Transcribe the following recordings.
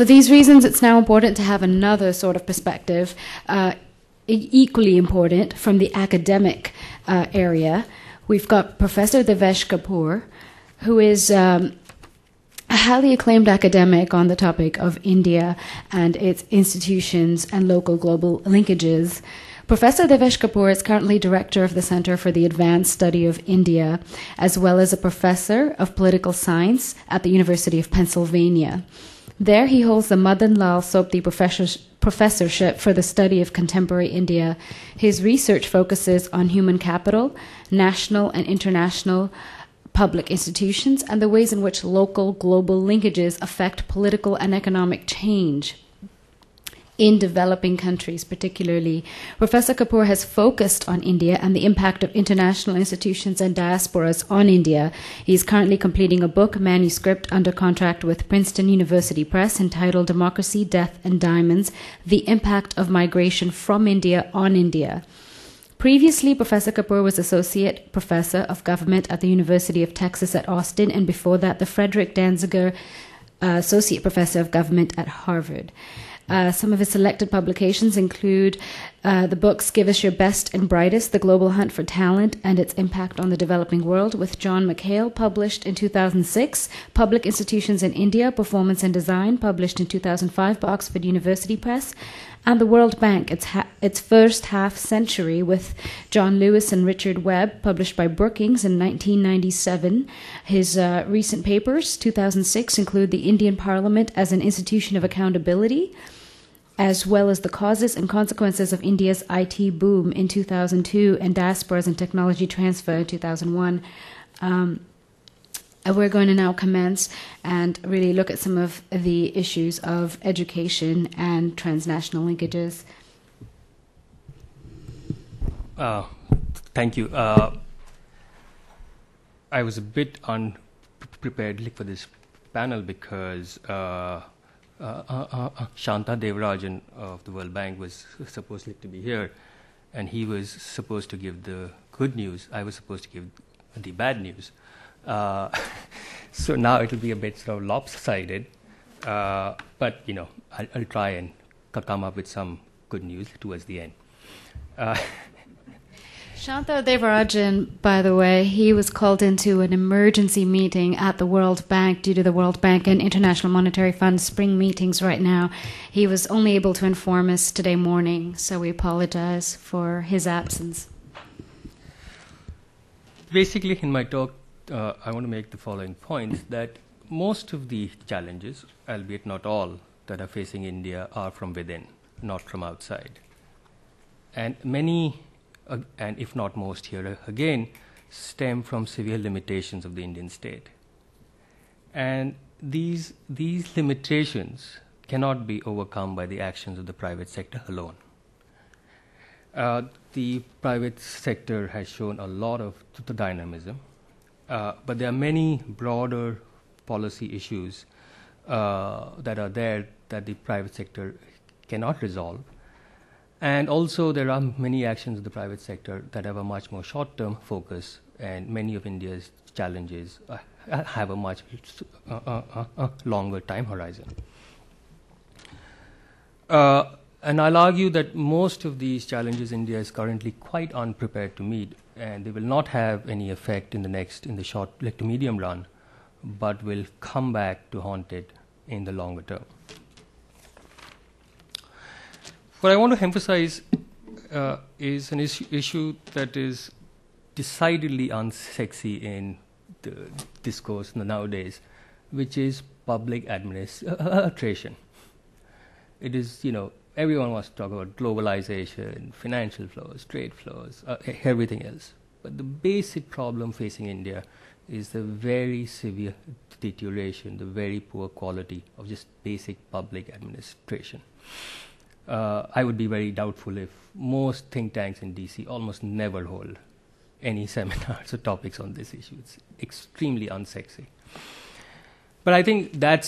For these reasons, it's now important to have another sort of perspective, equally important from the academic area. We've got Professor Devesh Kapur, who is a highly acclaimed academic on the topic of India and its institutions and local global linkages. Professor Devesh Kapur is currently director of the Center for the Advanced Study of India, as well as a professor of political science at the University of Pennsylvania. There he holds the Madan Lal Sopti Professorship for the Study of Contemporary India. His research focuses on human capital, national and international public institutions, and the ways in which local global linkages affect political and economic change in developing countries particularly. Professor Kapur has focused on India and the impact of international institutions and diasporas on India. He is currently completing a book manuscript under contract with Princeton University Press entitled Democracy, Death and Diamonds: The Impact of Migration from India on India. Previously, Professor Kapur was Associate Professor of Government at the University of Texas at Austin, and before that, the Frederick Danziger Associate Professor of Government at Harvard. Some of his selected publications include the books Give Us Your Best and Brightest, The Global Hunt for Talent and Its Impact on the Developing World with John McHale, published in 2006, Public Institutions in India, Performance and Design, published in 2005 by Oxford University Press, and The World Bank, its first half century, with John Lewis and Richard Webb, published by Brookings in 1997. His recent papers, 2006, include The Indian Parliament as an Institution of Accountability, as well as The Causes and Consequences of India's IT Boom in 2002 and Diasporas and Technology Transfer in 2001. We're going to now commence and really look at some of the issues of education and transnational linkages. Thank you. I was a bit unprepared for this panel because Shanta Devarajan of the World Bank was supposed to be here, and he was supposed to give the good news. I was supposed to give the bad news. So now it'll be a bit sort of lopsided, but you know, I'll try and come up with some good news towards the end. Shanta Devarajan, by the way, he was called into an emergency meeting at the World Bank due to the World Bank and International Monetary Fund spring meetings right now. He was only able to inform us today morning, so we apologize for his absence. Basically, in my talk, I want to make the following points: that most of the challenges, albeit not all, that are facing India are from within, not from outside. And many, and if not most here again, stem from severe limitations of the Indian state. And these limitations cannot be overcome by the actions of the private sector alone. The private sector has shown a lot of dynamism, but there are many broader policy issues that are there that the private sector cannot resolve. And also there are many actions of the private sector that have a much more short-term focus, and many of India's challenges have a much longer time horizon. And I'll argue that most of these challenges India is currently quite unprepared to meet, and they will not have any effect in the short to medium run, but will come back to haunt it in the longer term. What I want to emphasize is an issue that is decidedly unsexy in the discourse nowadays, which is public administration. It is, you know, everyone wants to talk about globalization, financial flows, trade flows, everything else. But the basic problem facing India is the very severe deterioration, the very poor quality of just basic public administration. I would be very doubtful if most think tanks in DC almost never hold any seminars or topics on this issue. It's extremely unsexy. But I think that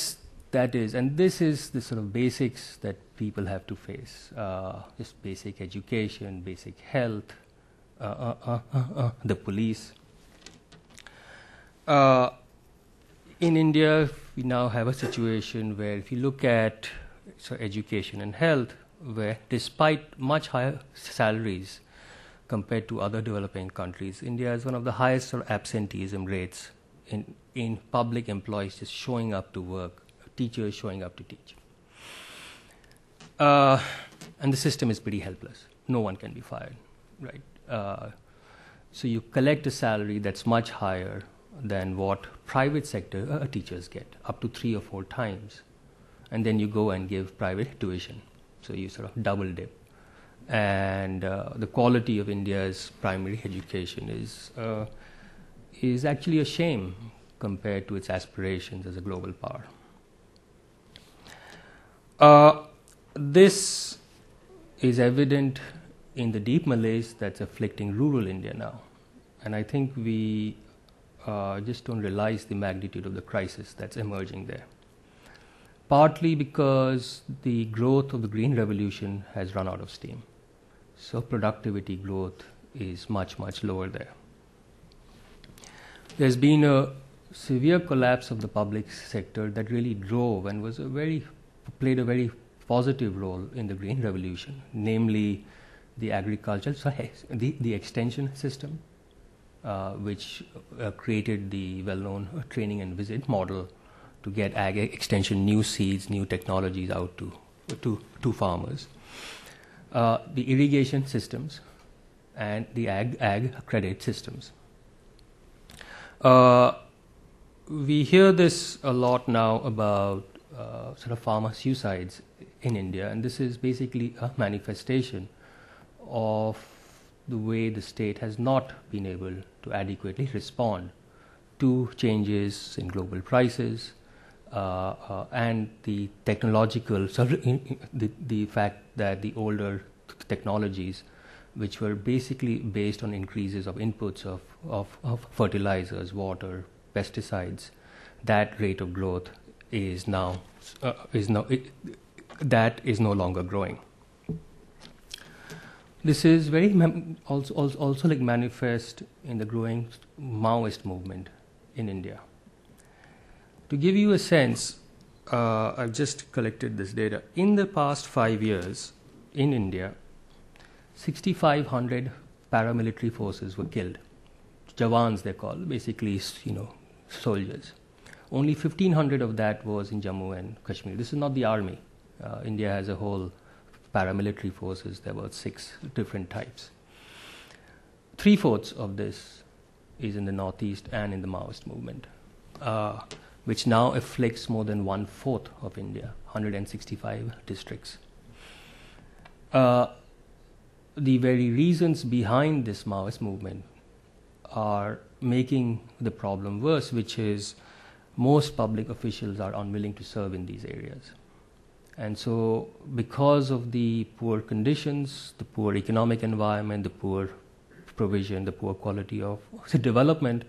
is, and this is the sort of basics that people have to face. Just basic education, basic health, the police. in India, we now have a situation where if you look at education and health, where despite much higher salaries compared to other developing countries, India has one of the highest absenteeism rates in public employees just showing up to work, teachers showing up to teach. And the system is pretty helpless. No one can be fired, right? So you collect a salary that's much higher than what private sector teachers get, up to 3 or 4 times. And then you go and give private tuition. So you sort of double dip. And the quality of India's primary education is actually a shame compared to its aspirations as a global power. This is evident in the deep malaise that's afflicting rural India now. And I think we just don't realize the magnitude of the crisis that's emerging there. Partly because the growth of the Green Revolution has run out of steam. So productivity growth is much, much lower there. There's been a severe collapse of the public sector that really drove and played a very positive role in the Green Revolution, namely the agriculture, the extension system, which created the well-known training and visit model to get ag extension, new seeds, new technologies out to farmers. The irrigation systems and the ag credit systems. We hear this a lot now about sort of farmer suicides in India, and this is basically a manifestation of the way the state has not been able to adequately respond to changes in global prices and the technological, the fact that the older technologies, which were basically based on increases of inputs of fertilizers, water, pesticides, that rate of growth is no longer growing. This is very also like manifest in the growing Maoist movement in India. To give you a sense, I've just collected this data. In the past 5 years in India, 6,500 paramilitary forces were killed. Jawans they're called, basically, soldiers. Only 1,500 of that was in Jammu and Kashmir. This is not the army. India has a whole paramilitary forces. There were 6 different types. 3/4 of this is in the northeast and in the Maoist movement, which now afflicts more than 1/4 of India, 165 districts. The very reasons behind this Maoist movement are making the problem worse, which is most public officials are unwilling to serve in these areas. And so because of the poor conditions, the poor economic environment, the poor provision, the poor quality of development,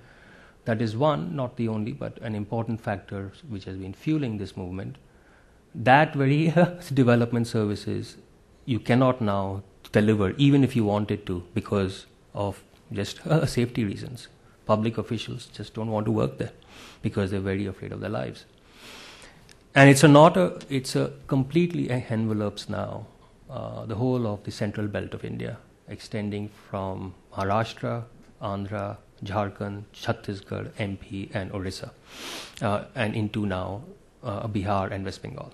that is one, not the only, but an important factor which has been fueling this movement. That very development services you cannot now deliver, even if you wanted to, because of just safety reasons. Public officials just don't want to work there because they're very afraid of their lives. And it's a completely envelopes now the whole of the central belt of India, extending from Maharashtra, Andhra, Jharkhand, Chhattisgarh, MP, and Orissa, and into now Bihar and West Bengal.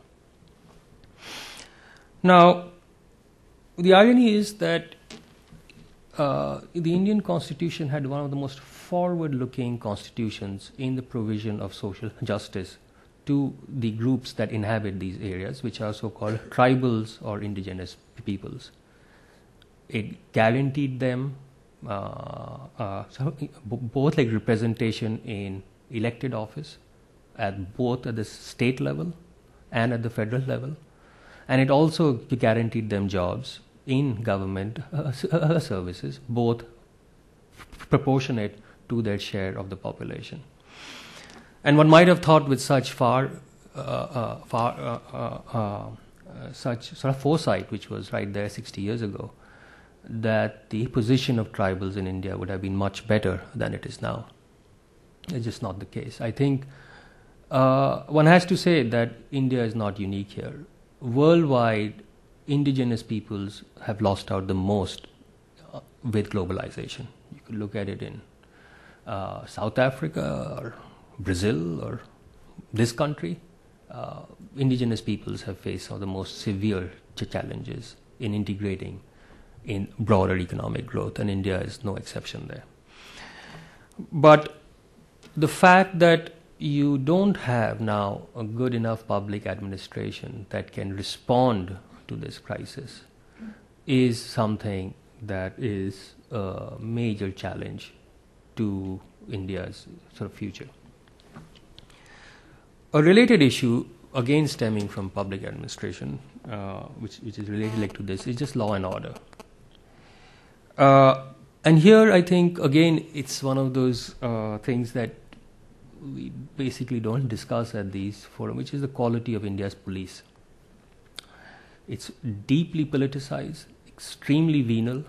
Now, the irony is that the Indian Constitution had one of the most forward-looking constitutions in the provision of social justice to the groups that inhabit these areas, which are so-called tribals or indigenous peoples. It guaranteed them both like representation in elected office, both at the state level and at the federal level, and it also guaranteed them jobs in government services, both proportionate to their share of the population. And one might have thought with such such sort of foresight, which was right there 60 years ago, that the position of tribals in India would have been much better than it is now. It's just not the case. I think one has to say that India is not unique here. Worldwide, indigenous peoples have lost out the most with globalization. You could look at it in South Africa or Brazil or this country. Indigenous peoples have faced some of the most severe challenges in integrating in broader economic growth, and India is no exception there. But the fact that you don't have now a good enough public administration that can respond to this crisis is something that is a major challenge to India's sort of future. A related issue, again stemming from public administration, which is related to this, is just law and order. And here I think, again, it's one of those things that we basically don't discuss at these forums, which is the quality of India's police. It's deeply politicized, extremely venal,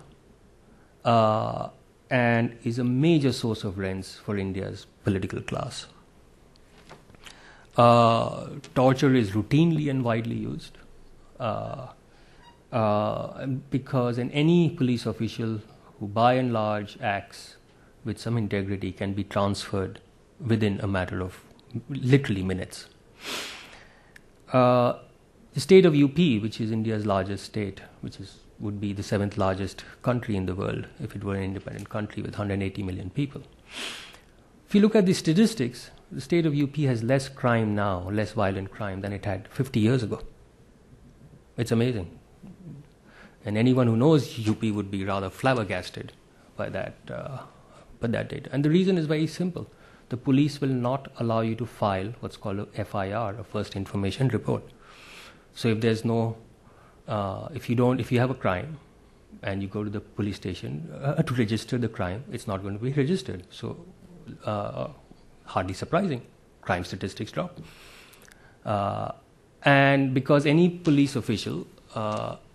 and is a major source of rents for India's political class. Torture is routinely and widely used because any police official who by and large acts with some integrity can be transferred within a matter of literally minutes. The state of UP, which is India's largest state, would be the 7th largest country in the world if it were an independent country with 180 million people. If you look at the statistics, the state of UP has less crime now, less violent crime than it had 50 years ago. It's amazing. And anyone who knows UP would be rather flabbergasted by that data. And the reason is very simple. The police will not allow you to file what's called a FIR, a first information report. So if there's no, if you have a crime and you go to the police station to register the crime, it's not going to be registered. So hardly surprising, crime statistics drop. And because any police official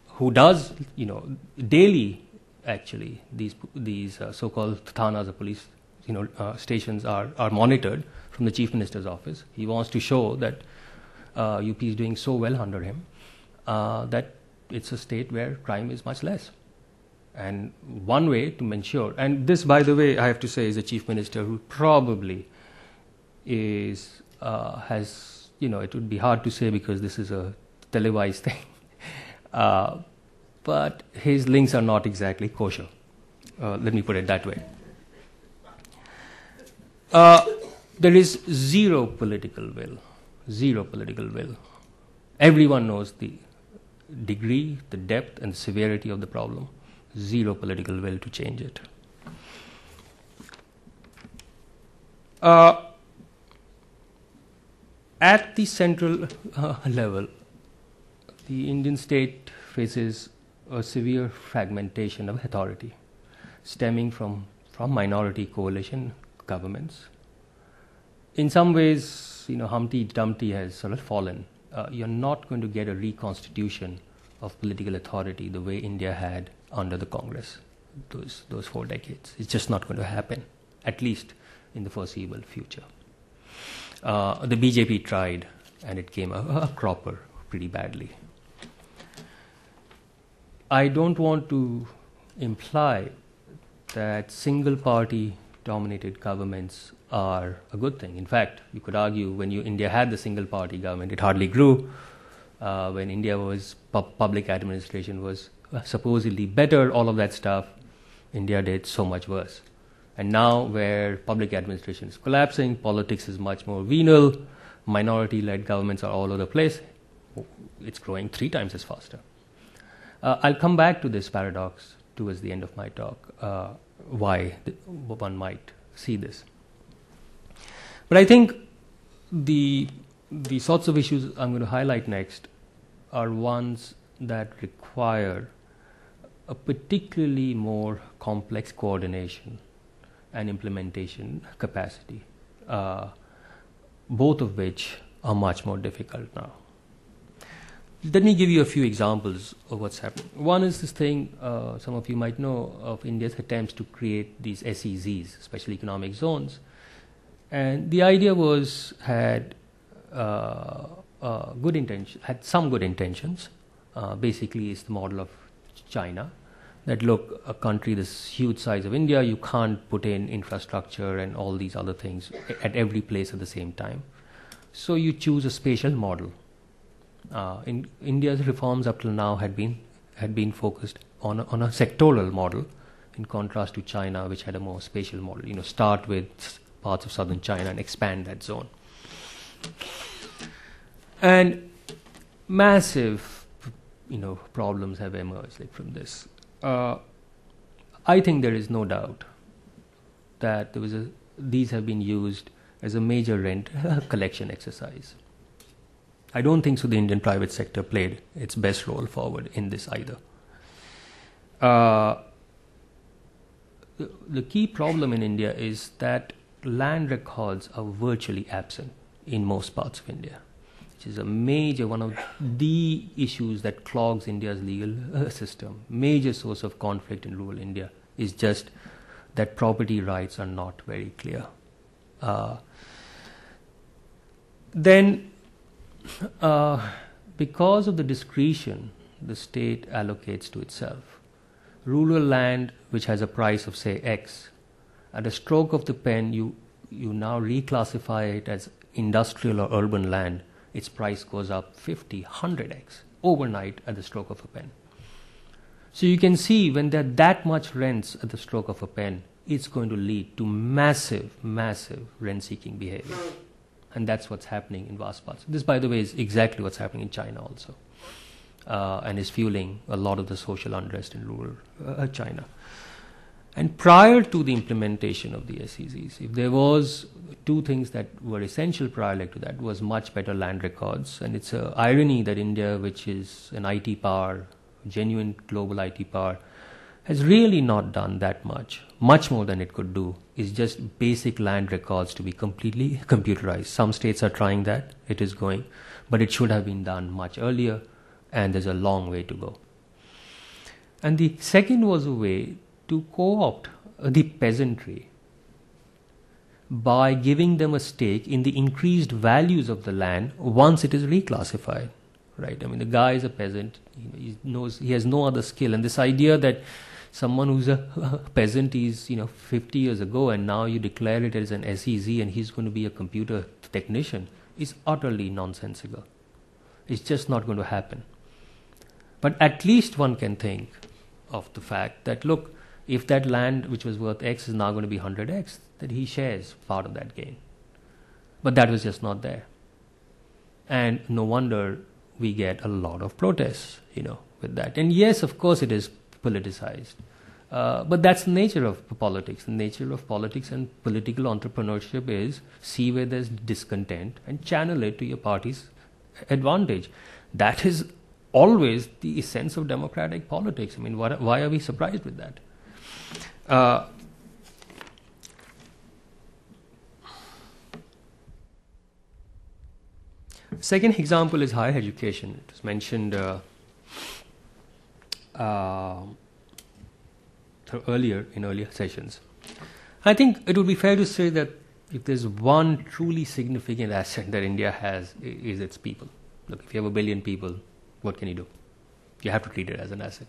who does, daily, actually, these so-called thanas, or police, stations are monitored from the Chief Minister's office. He wants to show that UP is doing so well under him that it's a state where crime is much less. And one way to ensure, and this, by the way, I have to say, is a Chief Minister who probably is has, it would be hard to say because this is a televised thing. But his links are not exactly kosher. Let me put it that way. There is zero political will. Zero political will. Everyone knows the degree, the depth, and the severity of the problem. Zero political will to change it. At the central level, the Indian state faces a severe fragmentation of authority stemming from minority coalition governments. In some ways, Humpty Dumpty has sort of fallen. You're not going to get a reconstitution of political authority the way India had under the Congress those 4 decades. It's just not going to happen, at least in the foreseeable future. The BJP tried, and it came a cropper pretty badly. I don't want to imply that single-party dominated governments are a good thing. In fact, you could argue when India had the single-party government, it hardly grew. When India was public administration was supposedly better, all of that stuff, India did so much worse. And now where public administration is collapsing, politics is much more venal, minority-led governments are all over the place, it's growing 3 times as faster. I'll come back to this paradox towards the end of my talk, why one might see this. But I think the sorts of issues I'm going to highlight next are ones that require a particularly more complex coordination and implementation capacity, both of which are much more difficult now. Let me give you a few examples of what's happening. One is this thing, some of you might know, of India's attempts to create these SEZs, special economic zones. And the idea had good intention, had some good intentions. Basically, it's the model of China. That look, a country this huge size of India, you can't put in infrastructure and all these other things at every place at the same time. So you choose a spatial model. In India's reforms up till now had been focused on a sectoral model, in contrast to China, which had a more spatial model. Start with parts of southern China and expand that zone. And massive, problems have emerged from this. I think there is no doubt that these have been used as a major rent collection exercise. I don't think so the Indian private sector played its best role forward in this either. The key problem in India is that land records are virtually absent in most parts of India, which is a major, one of the issues that clogs India's legal system. Major source of conflict in rural India is just that property rights are not very clear. Then, because of the discretion the state allocates to itself, rural land which has a price of say X, at a stroke of the pen you now reclassify it as industrial or urban land, its price goes up 50, 100x overnight at the stroke of a pen. So you can see when there are that much rents at the stroke of a pen, it's going to lead to massive rent-seeking behavior. And that's what's happening in vast parts. This, by the way, is exactly what's happening in China also, and is fueling a lot of the social unrest in rural China. And prior to the implementation of the SEZs, if there was two things that were essential prior to that, was much better land records. And it's an irony that India, which is an IT power, genuine global IT power, has really not done that much more than it could do, is just basic land records to be completely computerized. Some states are trying that, it is going, but it should have been done much earlier, and there's a long way to go. And the second was a way to co-opt the peasantry by giving them a stake in the increased values of the land once it is reclassified. Right? I mean, the guy is a peasant, he has no other skill, and this idea that someone who's a peasant is 50 years ago and now you declare it as an SEZ and he's going to be a computer technician is utterly nonsensical. It's just not going to happen. But at least one can think of the fact that, look, if that land which was worth X is now going to be 100X, that he shares part of that gain. But that was just not there. And no wonder we get a lot of protests, with that. And yes, of course it is politicized. But that's the nature of politics. The nature of politics and political entrepreneurship is see where there's discontent and channel it to your party's advantage. That is always the essence of democratic politics. I mean, why are we surprised with that? Second example is higher education. It was mentioned earlier in earlier sessions. I think it would be fair to say that if there's one truly significant asset that India has, is its people. Look, if you have 1 billion people, what can you do? You have to treat it as an asset.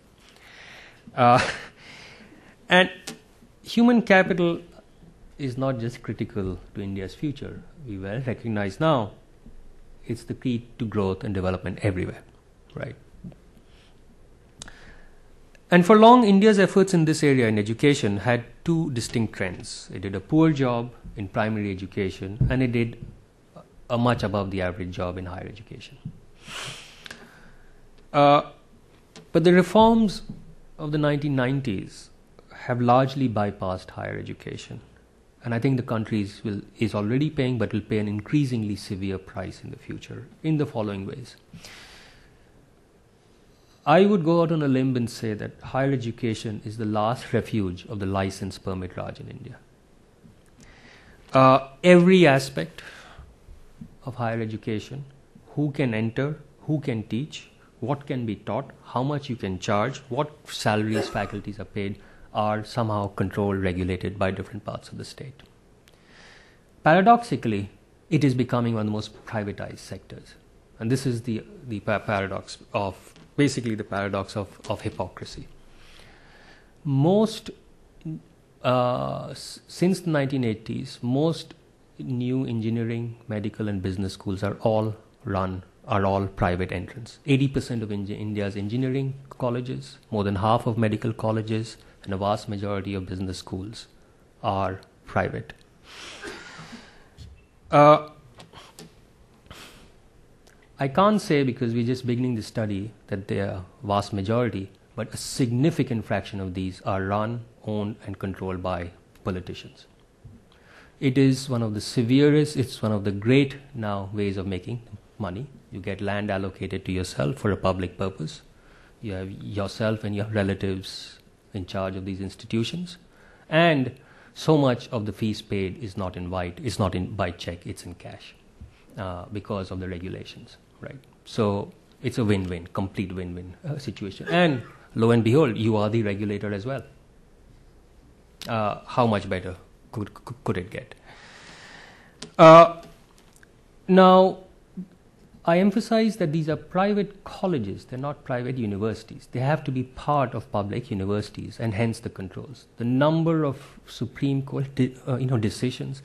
And human capital is not just critical to India's future. We well recognize now it's the key to growth and development everywhere, right? And for long, India's efforts in this area in education had two distinct trends. It did a poor job in primary education, and it did a much above the average job in higher education. But the reforms of the 1990s have largely bypassed higher education. And I think the country is already paying, but will pay an increasingly severe price in the future in the following ways. I would go out on a limb and say that higher education is the last refuge of the license permit Raj in India. Every aspect of higher education, who can enter, who can teach, what can be taught, how much you can charge, what salaries faculties are paid, are somehow controlled, regulated by different parts of the state. Paradoxically, it is becoming one of the most privatized sectors. And this is the paradox of, basically the paradox of hypocrisy. Most, since the 1980s, most new engineering, medical and business schools are all private entrants. 80% of India's engineering colleges, more than half of medical colleges, and a vast majority of business schools are private. I can't say, because we're just beginning the study, that they are vast majority, but a significant fraction of these are run, owned and controlled by politicians. It is one of the severest, it's one of the great now ways of making money. You get land allocated to yourself for a public purpose. You have yourself and your relatives in charge of these institutions. And so much of the fees paid is not in by check, it's in cash, because of the regulations, right? So it's a win-win, complete win-win situation. And lo and behold, you are the regulator as well. How much better could it get? Now, I emphasize that these are private colleges, they're not private universities. They have to be part of public universities, and hence the controls. The number of Supreme Court decisions,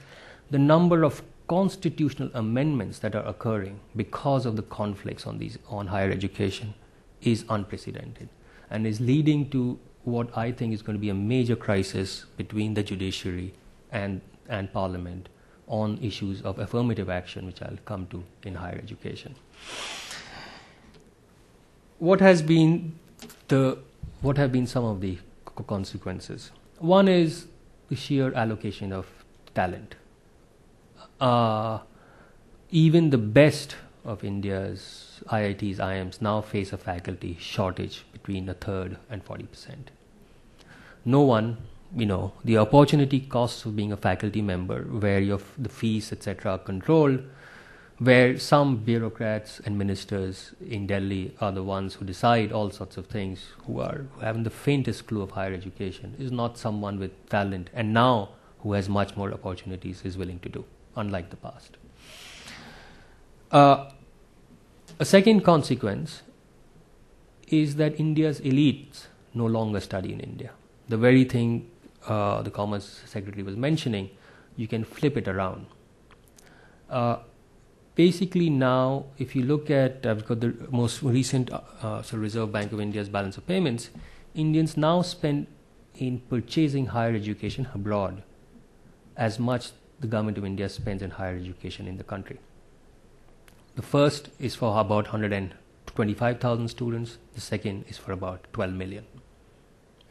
the number of constitutional amendments that are occurring because of the conflicts on higher education is unprecedented, and is leading to what I think is going to be a major crisis between the judiciary and Parliament on issues of affirmative action, which I'll come to in higher education. What have been some of the consequences? One is the sheer allocation of talent. Even the best of India's IITs, IIMs now face a faculty shortage between a third and 40%. No one, the opportunity costs of being a faculty member, where the fees, etc., are controlled, where some bureaucrats and ministers in Delhi are the ones who decide all sorts of things, who haven't the faintest clue of higher education, is not someone with talent, and now who has much more opportunities is willing to do, unlike the past. A second consequence is that India's elites no longer study in India. The very thing the Commerce Secretary was mentioning, you can flip it around. Basically now, if you look at, I've got the most recent Reserve Bank of India's balance of payments, Indians now spend in purchasing higher education abroad as much the government of India spends in higher education in the country. The first is for about 125,000 students. The second is for about 12 million.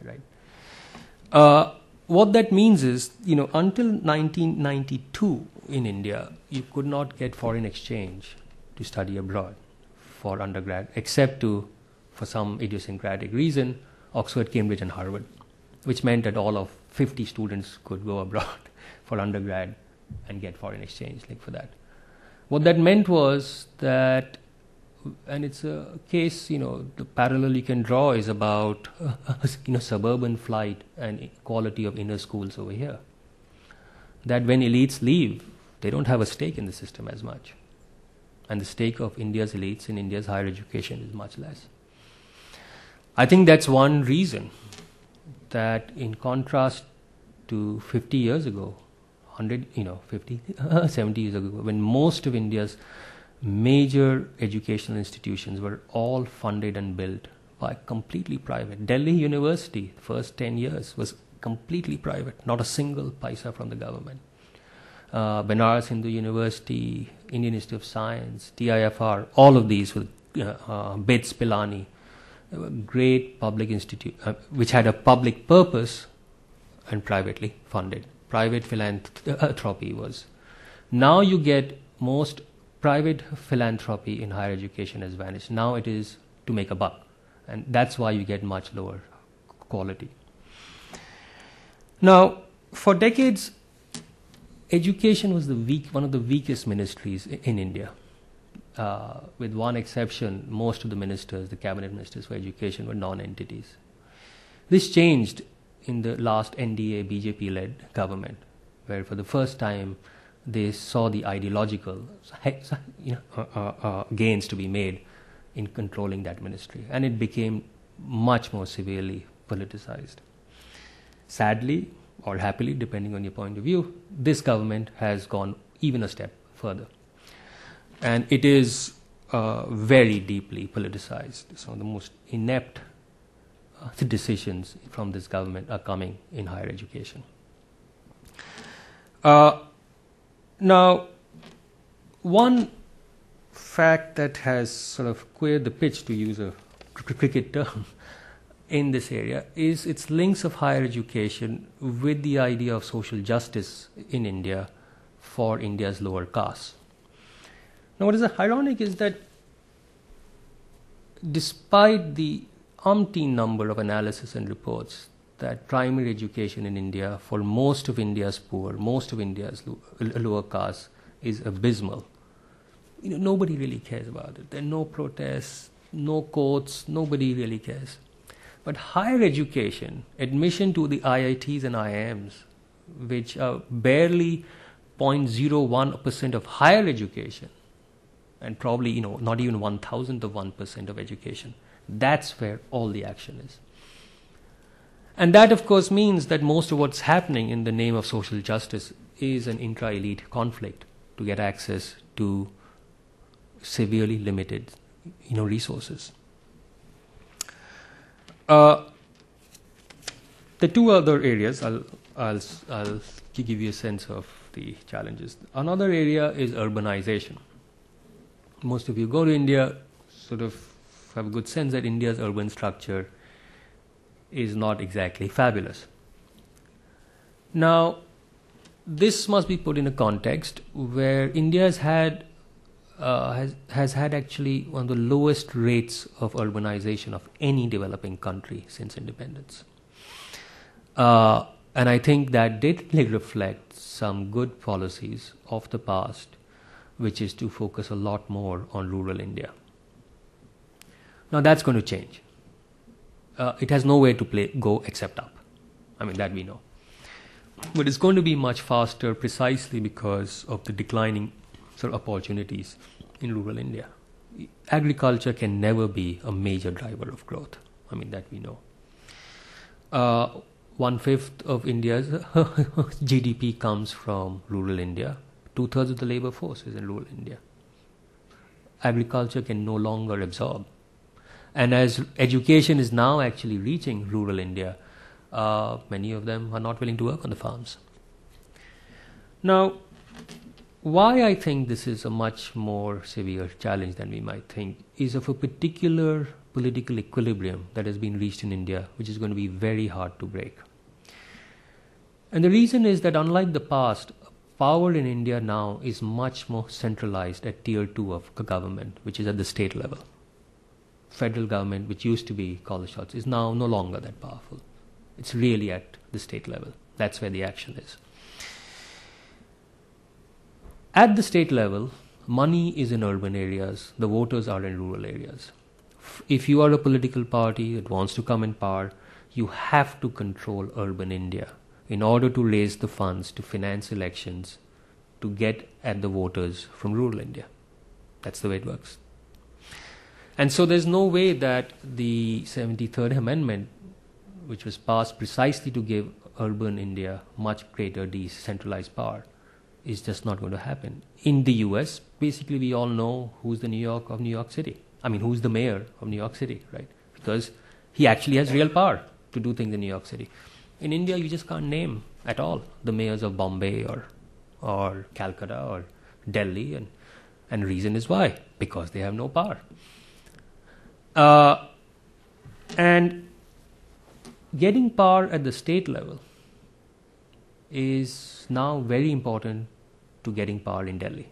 Right. What that means is, until 1992 in India, you could not get foreign exchange to study abroad for undergrad, except for some idiosyncratic reason, Oxford, Cambridge, and Harvard, which meant that all of 50 students could go abroad for undergrad and get foreign exchange for that. What that meant was that, and it's a case, the parallel you can draw is about suburban flight and quality of inner schools over here. That when elites leave, they don't have a stake in the system as much. And the stake of India's elites in India's higher education is much less. I think that's one reason that, in contrast to 50 years ago, 70 years ago, when most of India's major educational institutions were all funded and built by completely private. Delhi University, first 10 years, was completely private, not a single paisa from the government. Banaras Hindu University, Indian Institute of Science, TIFR, all of these with BITS, Pilani, great public institute, which had a public purpose and privately funded. Private philanthropy was. Now you get most private philanthropy in higher education has vanished. Now it is to make a buck, and that's why you get much lower quality. Now, for decades, education was one of the weakest ministries in India. With one exception, most of the ministers, the cabinet ministers for education, were non-entities. This changed in the last NDA BJP-led government, where for the first time they saw the ideological gains to be made in controlling that ministry, and it became much more severely politicized. Sadly, or happily, depending on your point of view, this government has gone even a step further. And it is very deeply politicized. Some of the most inept decisions from this government are coming in higher education. Now, one fact that has sort of queered the pitch, to use a cricket term, in this area is its links of higher education with the idea of social justice in India for India's lower castes. Now, what is ironic is that despite the umpteen number of analysis and reports that primary education in India for most of India's poor, most of India's lower castes is abysmal, nobody really cares about it. There are no protests, no courts, nobody really cares. But higher education, admission to the IITs and IIMs, which are barely 0.01% of higher education, and probably not even 1,000th of 1% of education, that's where all the action is. And that, of course, means that most of what's happening in the name of social justice is an intra-elite conflict to get access to severely limited resources. The two other areas, I'll give you a sense of the challenges. Another area is urbanization. Most of you go to India, sort of have a good sense that India's urban structure is not exactly fabulous. Now, this must be put in a context where India has had actually one of the lowest rates of urbanization of any developing country since independence. And I think that did reflect some good policies of the past, which is to focus a lot more on rural India. Now that's going to change. It has nowhere to go except up. I mean, that we know. But it's going to be much faster precisely because of the declining sort of opportunities in rural India. Agriculture can never be a major driver of growth. I mean, that we know. 1/5 of India's GDP comes from rural India. 2/3 of the labor force is in rural India. Agriculture can no longer absorb. And as education is now actually reaching rural India, many of them are not willing to work on the farms. Now, why I think this is a much more severe challenge than we might think is of a particular political equilibrium that has been reached in India, which is going to be very hard to break. And the reason is that unlike the past, power in India now is much more centralized at tier 2 of government, which is at the state level. Federal government, which used to be call the shots, is now no longer that powerful. It's really at the state level. That's where the action is. At the state level, money is in urban areas, the voters are in rural areas. If you are a political party that wants to come in power, you have to control urban India in order to raise the funds to finance elections to get at the voters from rural India. That's the way it works. And so there's no way that the 73rd Amendment, which was passed precisely to give urban India much greater decentralized power, is just not going to happen. In the US, basically we all know who's the mayor of New York City. I mean, who's the mayor of New York City, right? Because he actually has real power to do things in New York City. In India, you just can't name at all the mayors of Bombay or Calcutta or Delhi, and reason is why? Because they have no power. And getting power at the state level is now very important to getting power in Delhi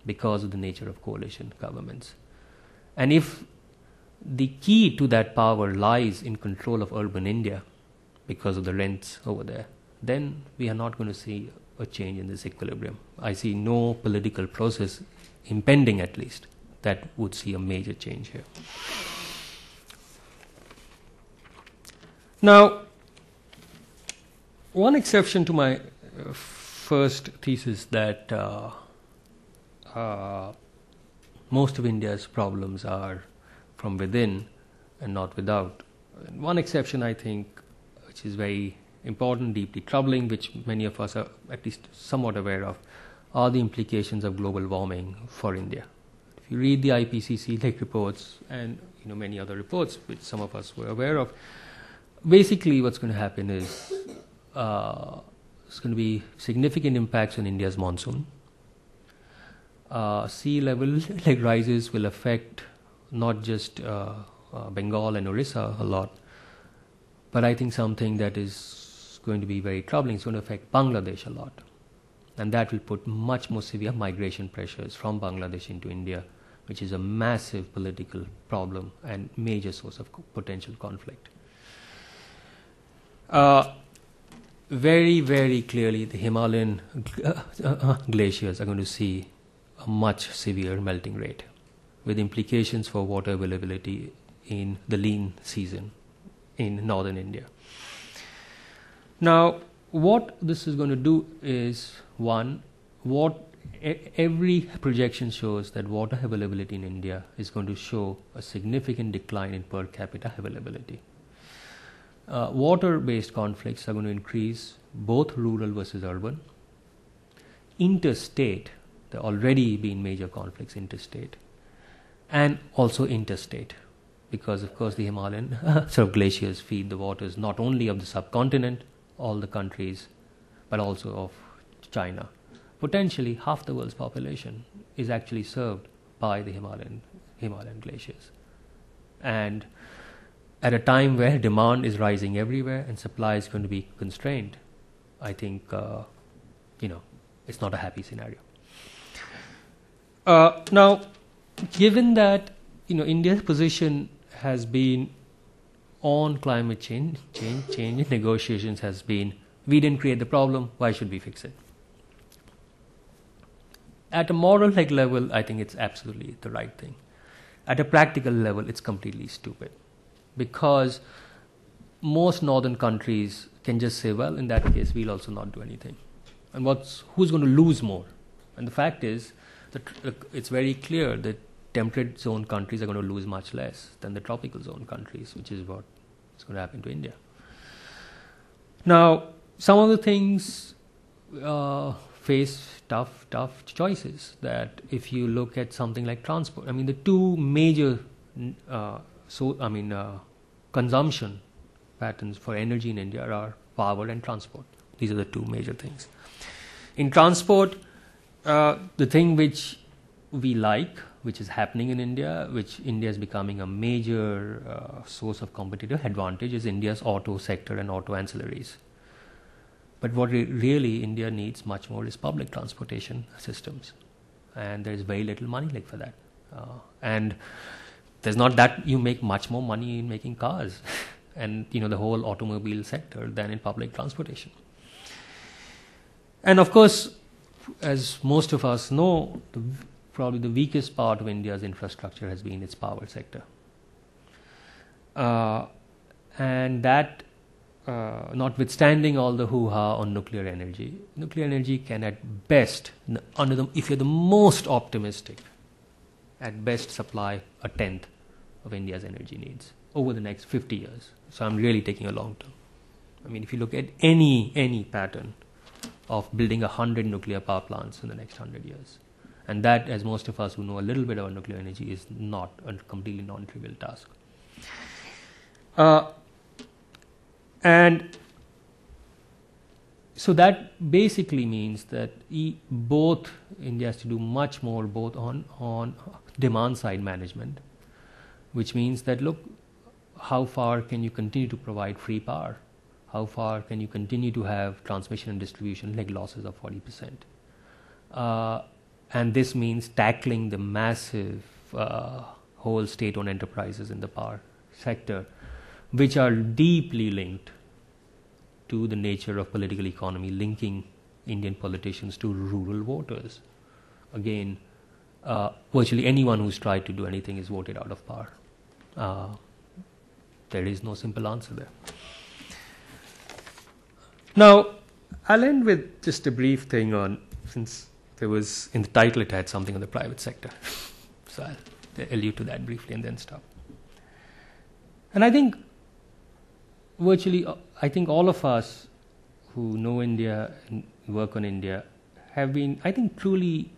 because of the nature of coalition governments. And if the key to that power lies in control of urban India because of the rents over there, then we are not going to see a change in this equilibrium. I see no political process impending, at least, that would see a major change here. Now, one exception to my first thesis that most of India's problems are from within and not without. And one exception, I think, which is very important, deeply troubling, which many of us are at least somewhat aware of, are the implications of global warming for India. If you read the IPCC reports and many other reports which some of us were aware of, basically what's going to happen is it's going to be significant impacts on India's monsoon. Sea level rises will affect not just Bengal and Orissa a lot, but I think something that is going to be very troubling is going to affect Bangladesh a lot. And that will put much more severe migration pressures from Bangladesh into India, which is a massive political problem and major source of potential conflict. Very, very clearly, the Himalayan glaciers are going to see a much severe melting rate, with implications for water availability in the lean season in northern India. Now, what this is going to do is, one, every projection shows that water availability in India is going to show a significant decline in per capita availability. Water-based conflicts are going to increase, both rural versus urban. Interstate, there have already been major conflicts interstate, and also interstate, because of course the Himalayan glaciers feed the waters not only of the subcontinent, all the countries, but also of China. Potentially half the world's population is actually served by the Himalayan glaciers. And at a time where demand is rising everywhere and supply is going to be constrained, I think it's not a happy scenario. Now, given that India's position has been on climate change negotiations has been, we didn't create the problem, why should we fix it? At a moral level, I think it's absolutely the right thing. At a practical level, it's completely stupid, because most northern countries can just say, well, in that case, we'll also not do anything. And who's going to lose more? And the fact is that it's very clear that temperate zone countries are going to lose much less than the tropical zone countries, which is what is going to happen to India. Now, some of the things face tough choices. That if you look at something like transport, the two major consumption patterns for energy in India are power and transport. These are the two major things. In transport, the thing which we like, which is happening in India, which India is becoming a major source of competitive advantage, is India's auto sector and auto ancillaries. But what really India needs much more is public transportation systems, and there is very little money for that. And there's not that you make much more money in making cars and the whole automobile sector than in public transportation. And of course, as most of us know, probably the weakest part of India's infrastructure has been its power sector. And that, notwithstanding all the hoo-ha on nuclear energy can at best, if you're the most optimistic, at best supply a tenth of India's energy needs over the next 50 years. So I'm really taking a long term. If you look at any pattern of building 100 nuclear power plants in the next 100 years, and that, as most of us who know a little bit about nuclear energy, is not a completely non-trivial task. And so that basically means that both India has to do much more both on demand side management, which means that, look, how far can you continue to provide free power? How far can you continue to have transmission and distribution losses of 40%? And this means tackling the massive whole state-owned enterprises in the power sector, which are deeply linked to the nature of political economy, linking Indian politicians to rural voters. Again, virtually anyone who's tried to do anything is voted out of power. There is no simple answer there. Now, I'll end with just a brief thing on, since there was, in the title it had something on the private sector. So I'll allude to that briefly and then stop. And I think virtually, I think all of us who know India and work on India have been, I think, truly,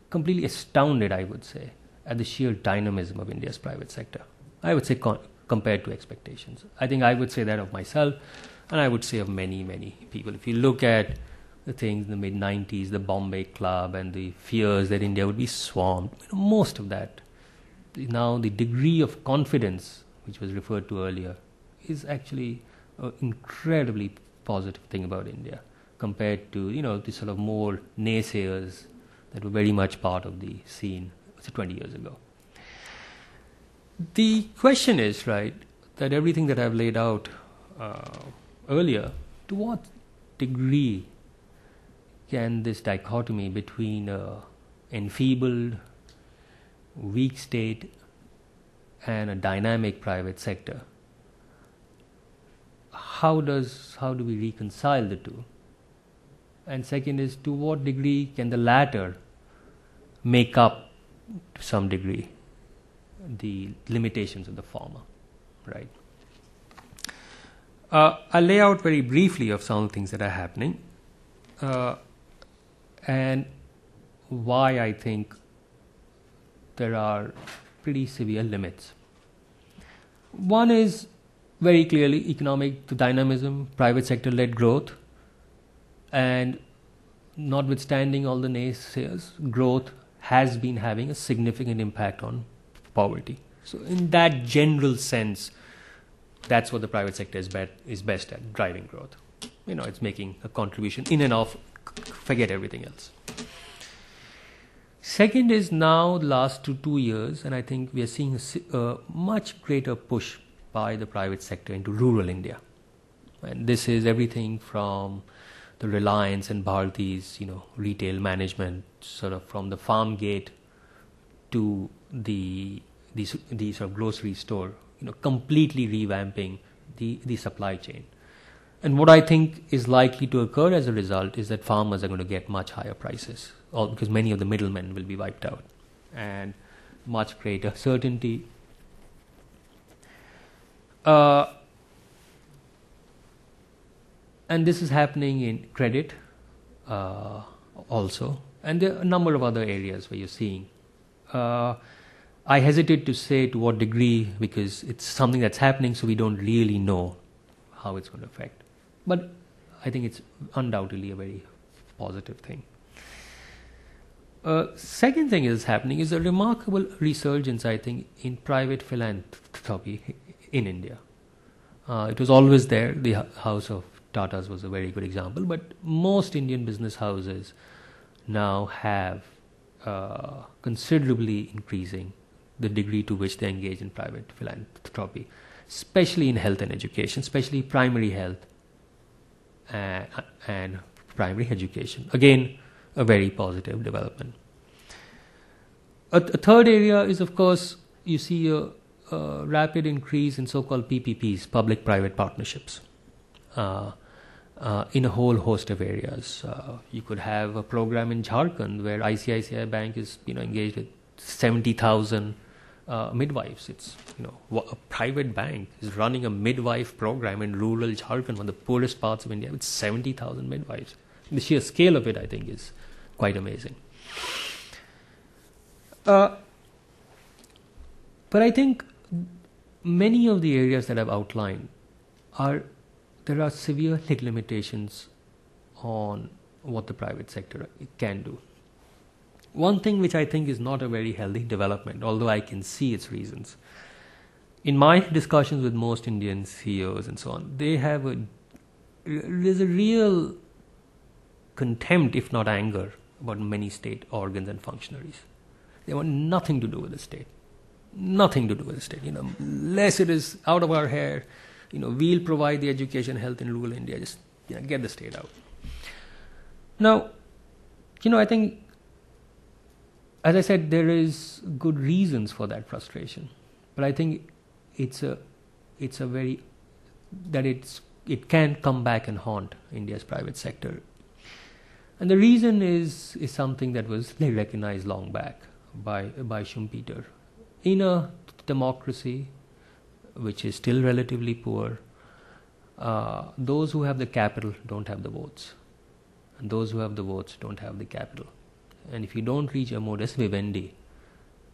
completely astounded, I would say, at the sheer dynamism of India's private sector. I would say compared to expectations. I think I would say that of myself, and I would say of many, many people. If you look at the things in the mid-90s, the Bombay Club and the fears that India would be swamped, most of that, now the degree of confidence, which was referred to earlier, is actually an incredibly positive thing about India compared to, the sort of more naysayers that were very much part of the scene 20 years ago. The question is, right, that everything that I've laid out earlier, to what degree can this dichotomy between enfeebled, weak state and a dynamic private sector, how do we reconcile the two? And second is, to what degree can the latter make up to some degree the limitations of the former, right? I'll lay out very briefly of some of the things that are happening and why I think there are pretty severe limits. One is very clearly economic dynamism, private sector led growth, and notwithstanding all the naysayers, growth has been having a significant impact on poverty. So in that general sense, that's what the private sector is best at, driving growth. It's making a contribution in and of, forget everything else. Second is now the last 2 years, and I think we are seeing a much greater push by the private sector into rural India. And this is everything from the Reliance and Bharati's, retail management, sort of from the farm gate to the sort of grocery store, completely revamping the supply chain. And what I think is likely to occur as a result is that farmers are going to get much higher prices, all because many of the middlemen will be wiped out, and much greater certainty. And this is happening in credit also, and there are a number of other areas where you're seeing. I hesitate to say to what degree, because it's something that's happening, so we don't really know how it's going to affect. But I think it's undoubtedly a very positive thing. Second thing is happening is a remarkable resurgence, I think, in private philanthropy in India. It was always there. The house of Tata's was a very good example, but most Indian business houses now have considerably increasing the degree to which they engage in private philanthropy, especially in health and education, especially primary health and primary education. Again, a very positive development. A third area is, of course, you see a rapid increase in so-called PPPs, public-private partnerships, in a whole host of areas. You could have a program in Jharkhand where ICICI Bank is, engaged with 70,000 midwives. It's, a private bank is running a midwife program in rural Jharkhand, one of the poorest parts of India, with 70,000 midwives. The sheer scale of it, I think, is quite amazing. But I think many of the areas that I've outlined there are severe limitations on what the private sector can do. One thing which I think is not a very healthy development, although I can see its reasons. In my discussions with most Indian CEOs and so on, there's a real contempt, if not anger, about many state organs and functionaries. They want nothing to do with the state. Nothing to do with the state. Less it is out of our hair. We'll provide the education, health in rural India. Just get the state out. Now, I think, as I said, there is good reasons for that frustration, but I think it's it can come back and haunt India's private sector. And the reason is something that was recognized long back by Schumpeter. In a democracy which is still relatively poor, those who have the capital don't have the votes, and those who have the votes don't have the capital. And if you don't reach a modus vivendi,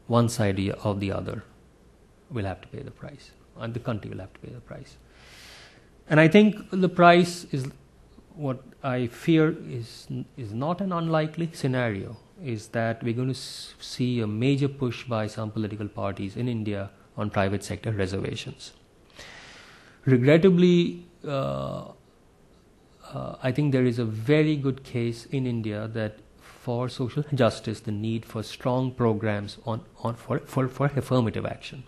one side or the other will have to pay the price, and the country will have to pay the price. And I think the price is what I fear is not an unlikely scenario, is that we're going to see a major push by some political parties in India on private sector reservations. Regrettably, I think there is a very good case in India that for social justice, the need for strong programs for affirmative action.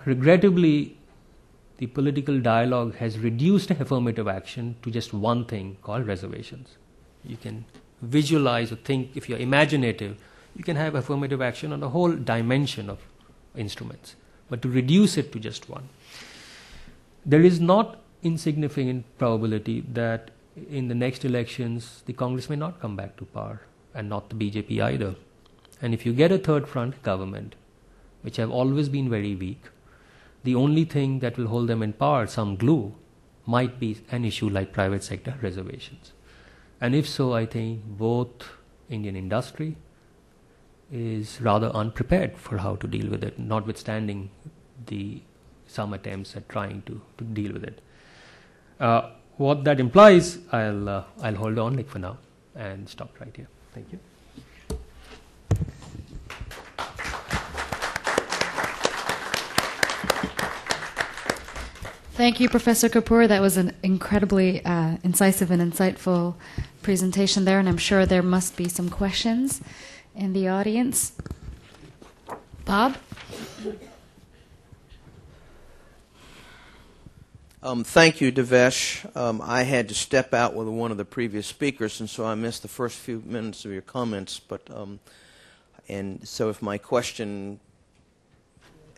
Regrettably, the political dialogue has reduced affirmative action to just one thing called reservations. You can visualize or think, if you're imaginative, you can have affirmative action on a whole dimension of instruments. But to reduce it to just one, there is not insignificant probability that in the next elections, the Congress may not come back to power, and not the BJP either. And if you get a third front government, which have always been very weak, the only thing that will hold them in power, some glue, might be an issue like private sector reservations. And if so, I think both Indian industry is rather unprepared for how to deal with it, notwithstanding some attempts at trying to deal with it. What that implies, I'll hold on for now and stop right here. Thank you. Thank you, Professor Kapur. That was an incredibly incisive and insightful presentation there, and I'm sure there must be some questions in the audience. Bob? Thank you, Devesh. I had to step out with one of the previous speakers, and so I missed the first few minutes of your comments. And so if my question,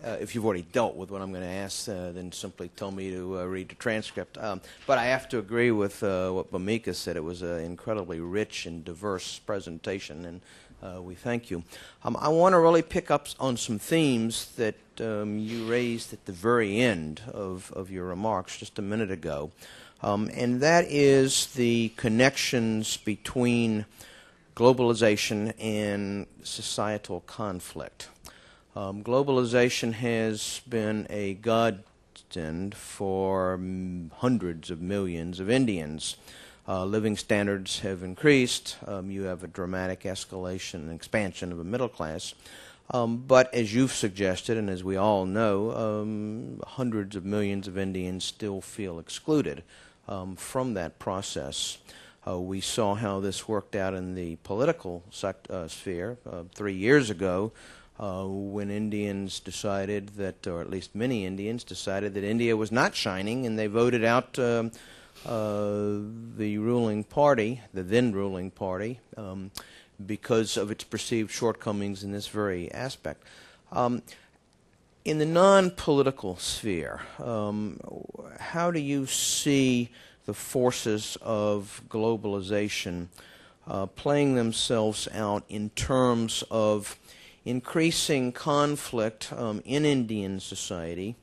if you've already dealt with what I'm going to ask, then simply tell me to read the transcript. But I have to agree with what Bhumika said. It was an incredibly rich and diverse presentation, and we thank you. I want to really pick up on some themes that you raised at the very end of your remarks just a minute ago, and that is the connections between globalization and societal conflict. Globalization has been a godsend for hundreds of millions of Indians. Living standards have increased. You have a dramatic escalation and expansion of a middle class. But as you've suggested, and as we all know, hundreds of millions of Indians still feel excluded from that process. We saw how this worked out in the political sphere 3 years ago when Indians decided that, or at least many Indians decided that India was not shining, and they voted out the ruling party, the then ruling party, because of its perceived shortcomings in this very aspect. In the non-political sphere, how do you see the forces of globalization playing themselves out in terms of increasing conflict in Indian society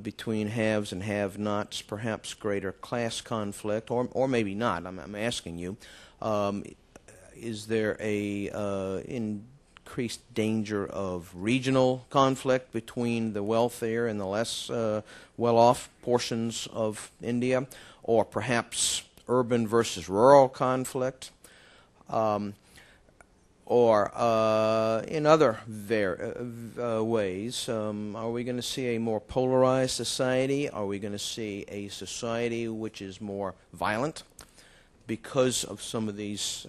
between haves and have-nots, perhaps greater class conflict, or maybe not? I'm asking you. Is there a increased danger of regional conflict between the wealthier and the less well-off portions of India, or perhaps urban versus rural conflict, or in other ways? Are we going to see a more polarized society? Are we going to see a society which is more violent because of some of these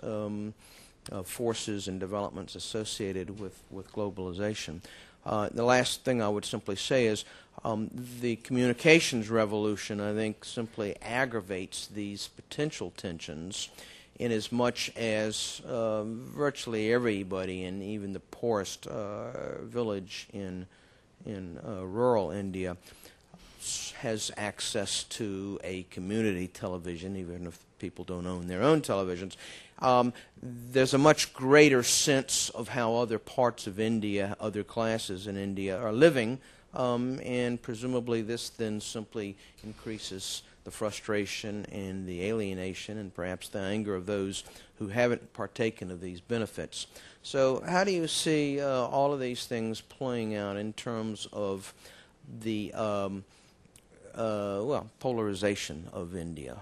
forces and developments associated with globalization? The last thing I would simply say is the communications revolution, I think, simply aggravates these potential tensions, in as much as virtually everybody, and even the poorest village in rural India, has access to a community television, even if people don't own their own televisions, there's a much greater sense of how other parts of India, other classes in India are living, and presumably this then simply increases the frustration and the alienation and perhaps the anger of those who haven't partaken of these benefits. So how do you see all of these things playing out in terms of the polarization of India?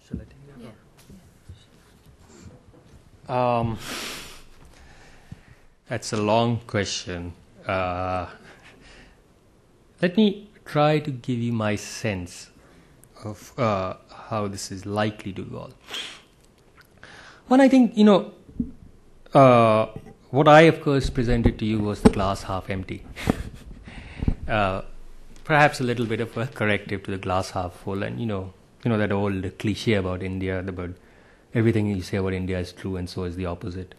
Shall I take that? Yeah. That's a long question. Let me try to give you my sense of how this is likely to evolve. One, I think, what I, of course, presented to you was the glass half empty. Perhaps a little bit of a corrective to the glass half full, and that old cliche about India, about everything you say about India is true, and so is the opposite.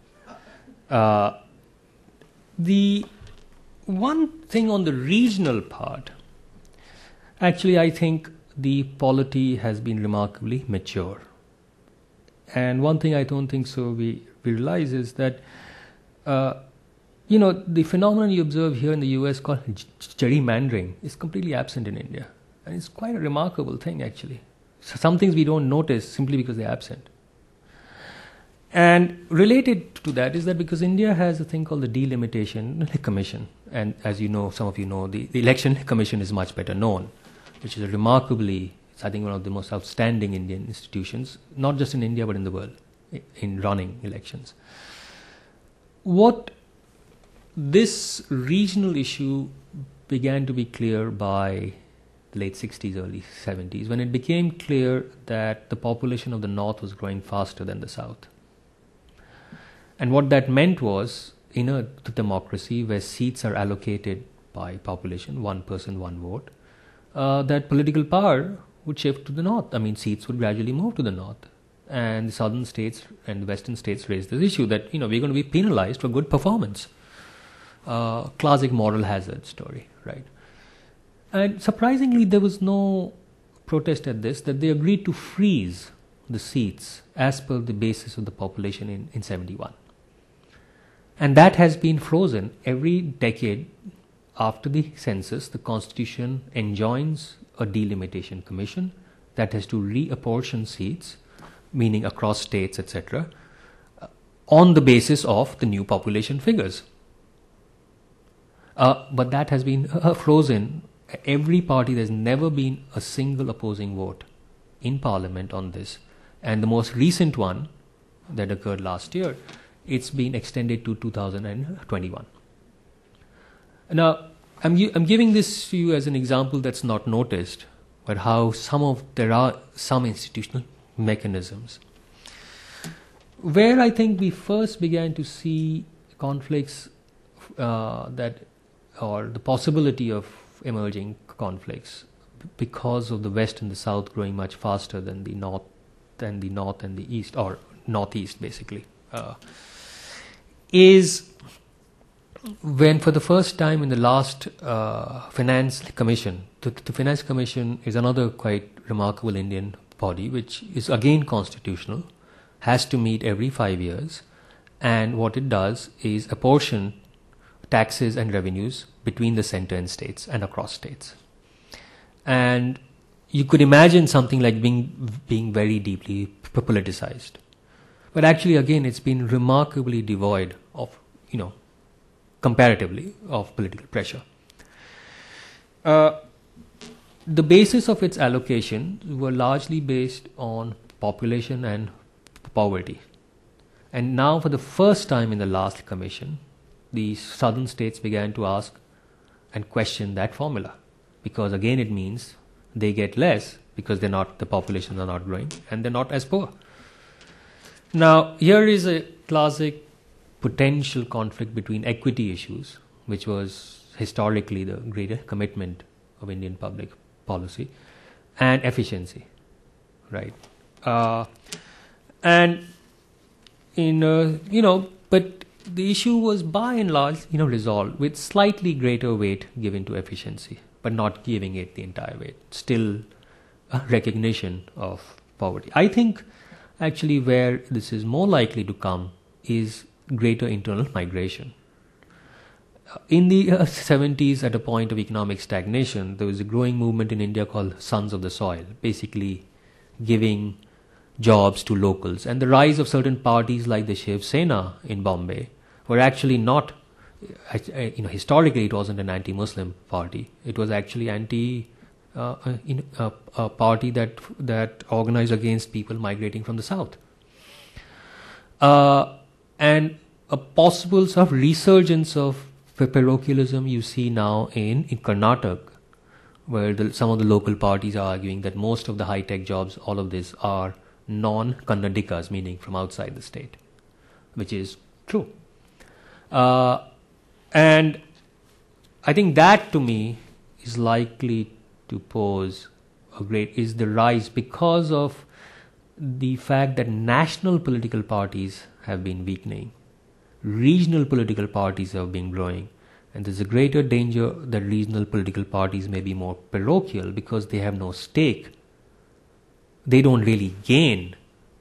The one thing on the regional part, actually, I think the polity has been remarkably mature. And one thing I don't think so we realize is that, the phenomenon you observe here in the US called gerrymandering is completely absent in India. And it's quite a remarkable thing, actually. So some things we don't notice simply because they're absent. And related to that is that because India has a thing called the Delimitation Commission, and as you know, some of you know, the Election Commission is much better known, which is a remarkably, I think, one of the most outstanding Indian institutions, not just in India but in the world, in running elections. What this regional issue began to be clear by the late 60s, early 70s, when it became clear that the population of the north was growing faster than the south. And what that meant was, in a democracy where seats are allocated by population, one person, one vote, that political power would shift to the north. I mean, seats would gradually move to the north. And the southern states and the western states raised this issue that, we're going to be penalized for good performance. Classic moral hazard story, right? And surprisingly, there was no protest at this, that they agreed to freeze the seats as per the basis of the population in 71. And that has been frozen every decade. After the census, the Constitution enjoins a delimitation commission that has to reapportion seats, meaning across states, etc., on the basis of the new population figures. But that has been frozen. Every party, there's never been a single opposing vote in Parliament on this. And the most recent one that occurred last year, it's been extended to 2021. Now, I'm giving this to you as an example that's not noticed, but how there are some institutional mechanisms. Where I think we first began to see conflicts or the possibility of emerging conflicts because of the West and the South growing much faster than the North and the East, or Northeast basically, is when for the first time in the last Finance Commission, the Finance Commission is another quite remarkable Indian body which is again constitutional, has to meet every 5 years, and what it does is apportion taxes and revenues between the center and states and across states. And you could imagine something like being very deeply politicized. But actually, again, it's been remarkably devoid of, comparatively, of political pressure. The basis of its allocation were largely based on population and poverty. And now, for the first time in the last commission, the southern states began to ask and question that formula, because again it means they get less because the populations are not growing and they're not as poor. Now, here is a classic potential conflict between equity issues, which was historically the greater commitment of Indian public policy, and efficiency, right? But the issue was by and large, resolved with slightly greater weight given to efficiency, but not giving it the entire weight. Still a recognition of poverty. I think actually where this is more likely to come is greater internal migration. In the 70s, at a point of economic stagnation, there was a growing movement in India called Sons of the Soil, basically giving jobs to locals. And the rise of certain parties like the Shiv Sena in Bombay were actually not, historically it wasn't an anti-Muslim party. It was actually a party that organized against people migrating from the south. And a possible sort of resurgence of parochialism you see now in Karnataka, where some of the local parties are arguing that most of the high-tech jobs, all of this, are non-Kannadikas, meaning from outside the state, which is true. And I think that, to me, is likely to pose is the rise because of the fact that national political parties have been weakening. Regional political parties have been growing, and there's a greater danger that regional political parties may be more parochial because they have no stake. They don't really gain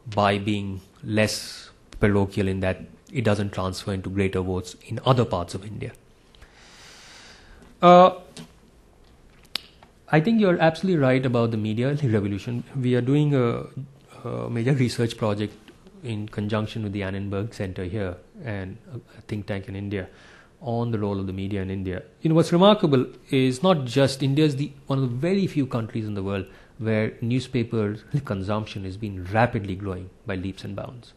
by being less parochial in that it doesn't transfer into greater votes in other parts of India. I think you're absolutely right about the media revolution. We are doing a major research project in conjunction with the Annenberg Center here and a think tank in India on the role of the media in India. What's remarkable is not just India is one of the very few countries in the world where newspaper consumption has been rapidly growing by leaps and bounds.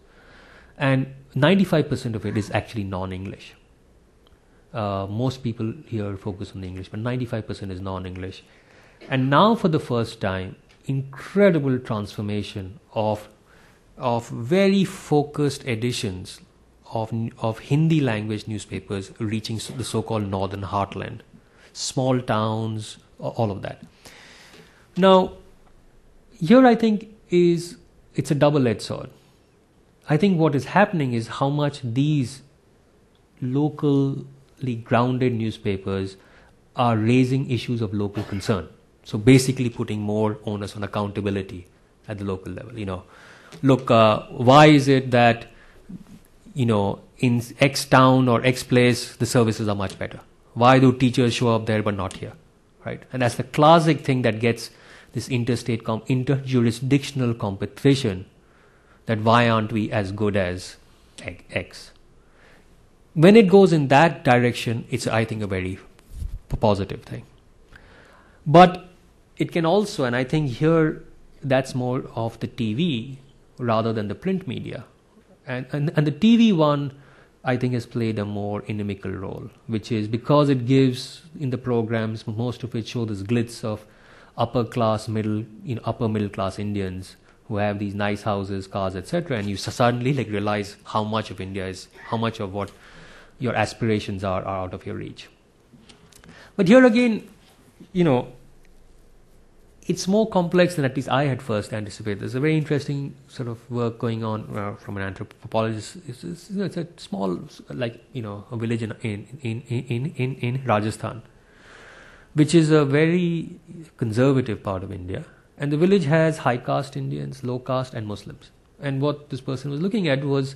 And 95% of it is actually non-English. Most people here focus on the English, but 95% is non-English. And now for the first time, incredible transformation of very focused editions of Hindi language newspapers reaching the so-called northern heartland, small towns, all of that. Now, here I think it's a double-edged sword. I think what is happening is how much these locally grounded newspapers are raising issues of local concern. So basically putting more onus on accountability at the local level. Look, why is it that, in X town or X place, the services are much better? Why do teachers show up there but not here? Right? And that's the classic thing that gets this interjurisdictional competition, that why aren't we as good as X? When it goes in that direction, it's, I think, a very positive thing. But it can also, and I think here that's more of the TV rather than the print media. And the TV one, I think, has played a more inimical role, which is because it gives in the programs, most of it show this glitz of upper middle class Indians who have these nice houses, cars, etc. And you suddenly realize how much of India is, how much of what your aspirations are out of your reach. But here again, it's more complex than at least I had first anticipated. There's a very interesting sort of work going on from an anthropologist. It's a small, a village in Rajasthan, which is a very conservative part of India. And the village has high caste Indians, low caste, and Muslims. And what this person was looking at was,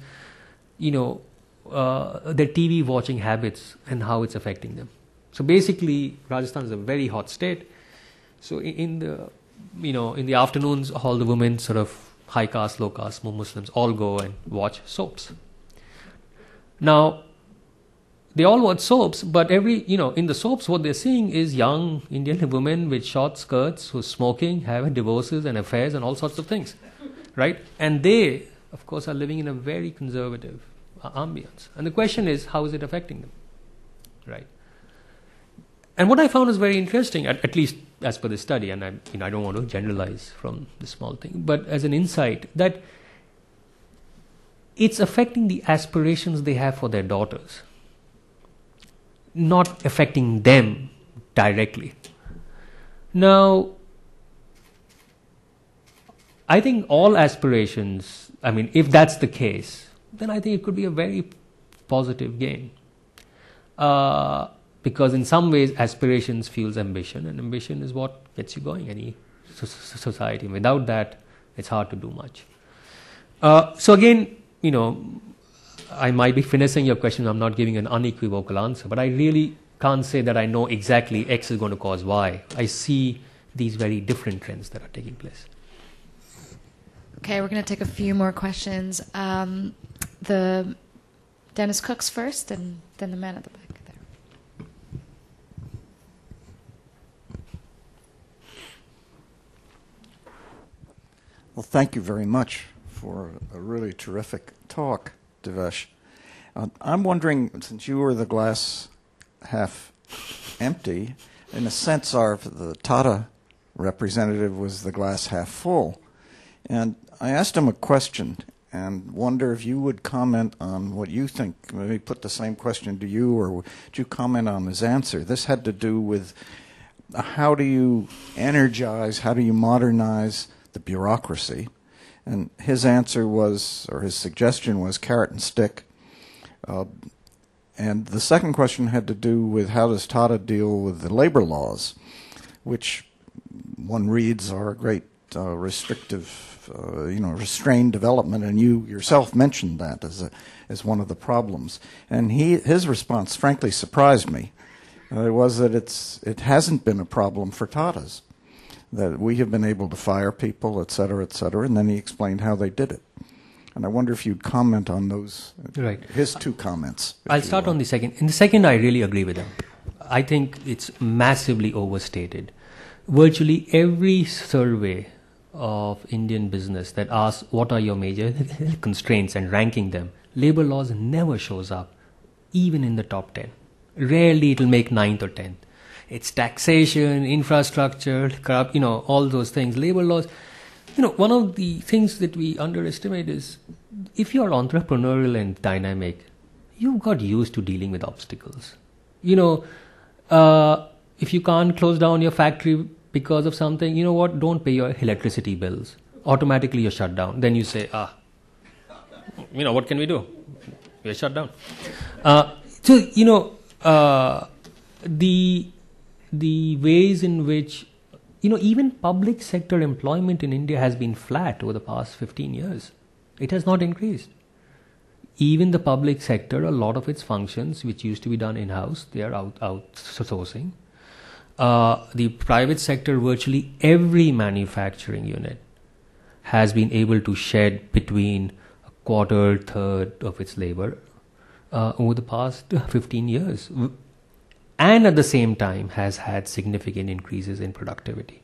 their TV watching habits and how it's affecting them. So basically, Rajasthan is a very hot state. So in the afternoons, all the women, sort of high caste, low caste, Muslims, all go and watch soaps. Now, they all watch soaps, but in the soaps, what they're seeing is young Indian women with short skirts who's smoking, having divorces and affairs and all sorts of things, right? And they, of course, are living in a very conservative ambience. And the question is, how is it affecting them, right? And what I found was very interesting, at least as per the study, and I don't want to generalize from this small thing, but as an insight, that it's affecting the aspirations they have for their daughters, not affecting them directly. Now, I think all aspirations, if that's the case, then I think it could be a very positive gain. Because in some ways, aspirations fuels ambition, and ambition is what gets you going, any society. Without that, it's hard to do much. So again, I might be finessing your question. I'm not giving an unequivocal answer, but I really can't say that I know exactly X is going to cause Y. I see these very different trends that are taking place. Okay, we're going to take a few more questions. The Dennis Cooks first, and then the man at the back there. Well, thank you very much for a really terrific talk, Devesh. I'm wondering, since you were the glass half empty, in a sense, the Tata representative was the glass half full. And I asked him a question and wonder if you would comment on what you think. Maybe put the same question to you, or would you comment on his answer? This had to do with how do you energize, how do you modernize the bureaucracy? And his answer was, or his suggestion was, carrot and stick. And the second question had to do with how does Tata deal with the labor laws, which one reads are a great restrictive, restrained development, and you yourself mentioned that as one of the problems. And his response, frankly, surprised me. It was that it hasn't been a problem for Tatas, that we have been able to fire people, et cetera, and then he explained how they did it. And I wonder if you'd comment on those, right. His two comments. I'll start on the second. In the second, I really agree with him. I think it's massively overstated. Virtually every survey of Indian business that asks what are your major constraints and ranking them, labor laws never shows up, even in the top 10. Rarely it will make 9th or 10th. It's taxation, infrastructure, all those things. Labor laws. One of the things that we underestimate is if you're entrepreneurial and dynamic, you've got used to dealing with obstacles. If you can't close down your factory because of something, you know what, don't pay your electricity bills. Automatically you're shut down. Then you say, what can we do? We're shut down. The ways in which even public sector employment in India has been flat over the past 15 years. It has not increased. Even the public sector, a lot of its functions, which used to be done in-house, they are outsourcing. The private sector, virtually every manufacturing unit has been able to shed between a quarter, third of its labor over the past 15 years. And at the same time has had significant increases in productivity.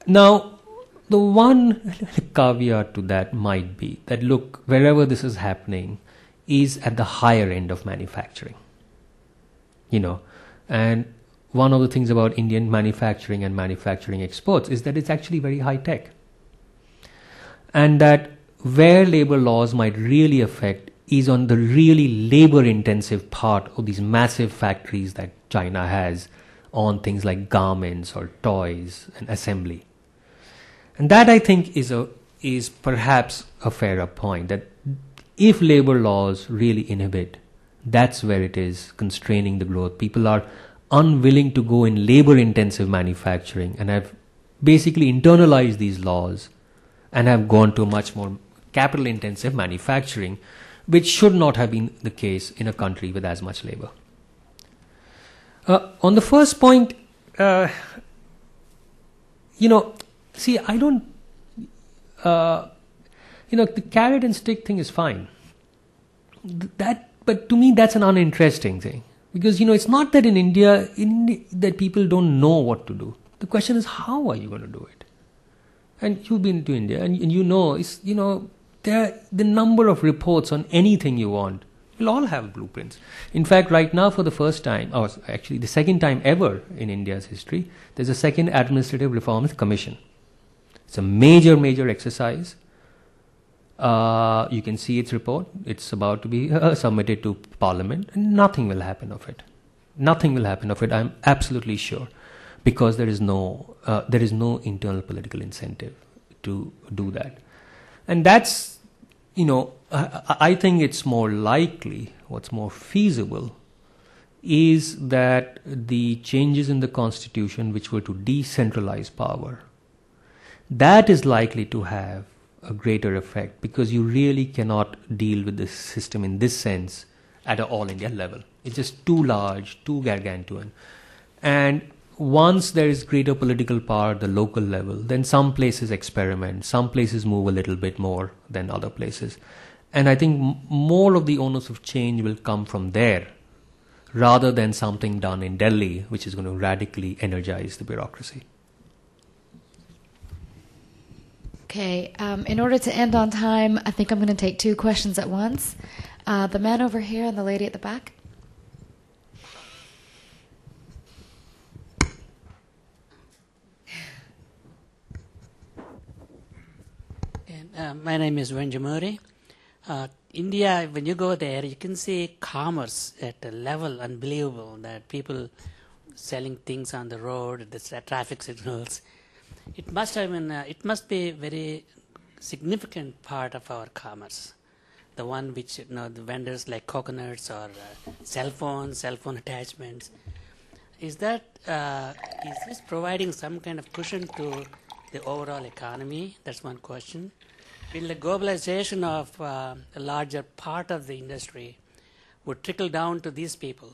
Now, the one caveat to that might be that, look, wherever this is happening is at the higher end of manufacturing. And one of the things about Indian manufacturing and manufacturing exports is that it's actually very high tech. And that where labor laws might really affect is on the really labor-intensive part of these massive factories that China has on things like garments or toys and assembly. And that, I think, is perhaps a fairer point, that if labor laws really inhibit, that's where it is constraining the growth. People are unwilling to go in labor-intensive manufacturing and have basically internalized these laws and have gone to much more capital-intensive manufacturing, which should not have been the case in a country with as much labor. On the first point, I don't, the carrot and stick thing is fine. But to me, that's an uninteresting thing. Because, it's not that in India that people don't know what to do. The question is, how are you going to do it? And you've been to India, and the number of reports on anything you want will all have blueprints. In fact, right now, for the first time, or actually the second time ever in India's history, there's a second Administrative Reforms Commission. It's a major exercise. You can see its report. It's about to be submitted to Parliament, and nothing will happen of it. Nothing will happen of it, I'm absolutely sure, because there is no internal political incentive to do that. And that's I think it's more likely, what's more feasible, is that the changes in the constitution which were to decentralize power, that is likely to have a greater effect, because you really cannot deal with this system in this sense at an all India level. It's just too large, too gargantuan. And once there is greater political power at the local level, then some places experiment, some places move a little bit more than other places. And I think more of the onus of change will come from there, rather than something done in Delhi, which is going to radically energize the bureaucracy. Okay, in order to end on time, I think I'm going to take two questions at once. The man over here and the lady at the back. My name is Venjamuri. India, when you go there, you can see commerce at a level unbelievable, that people selling things on the road, the traffic signals. It must have been, it must be a very significant part of our commerce. The one which, the vendors like coconuts or cell phone attachments. Is that, is this providing some kind of cushion to the overall economy? That's one question. Will the globalization of a larger part of the industry would trickle down to these people?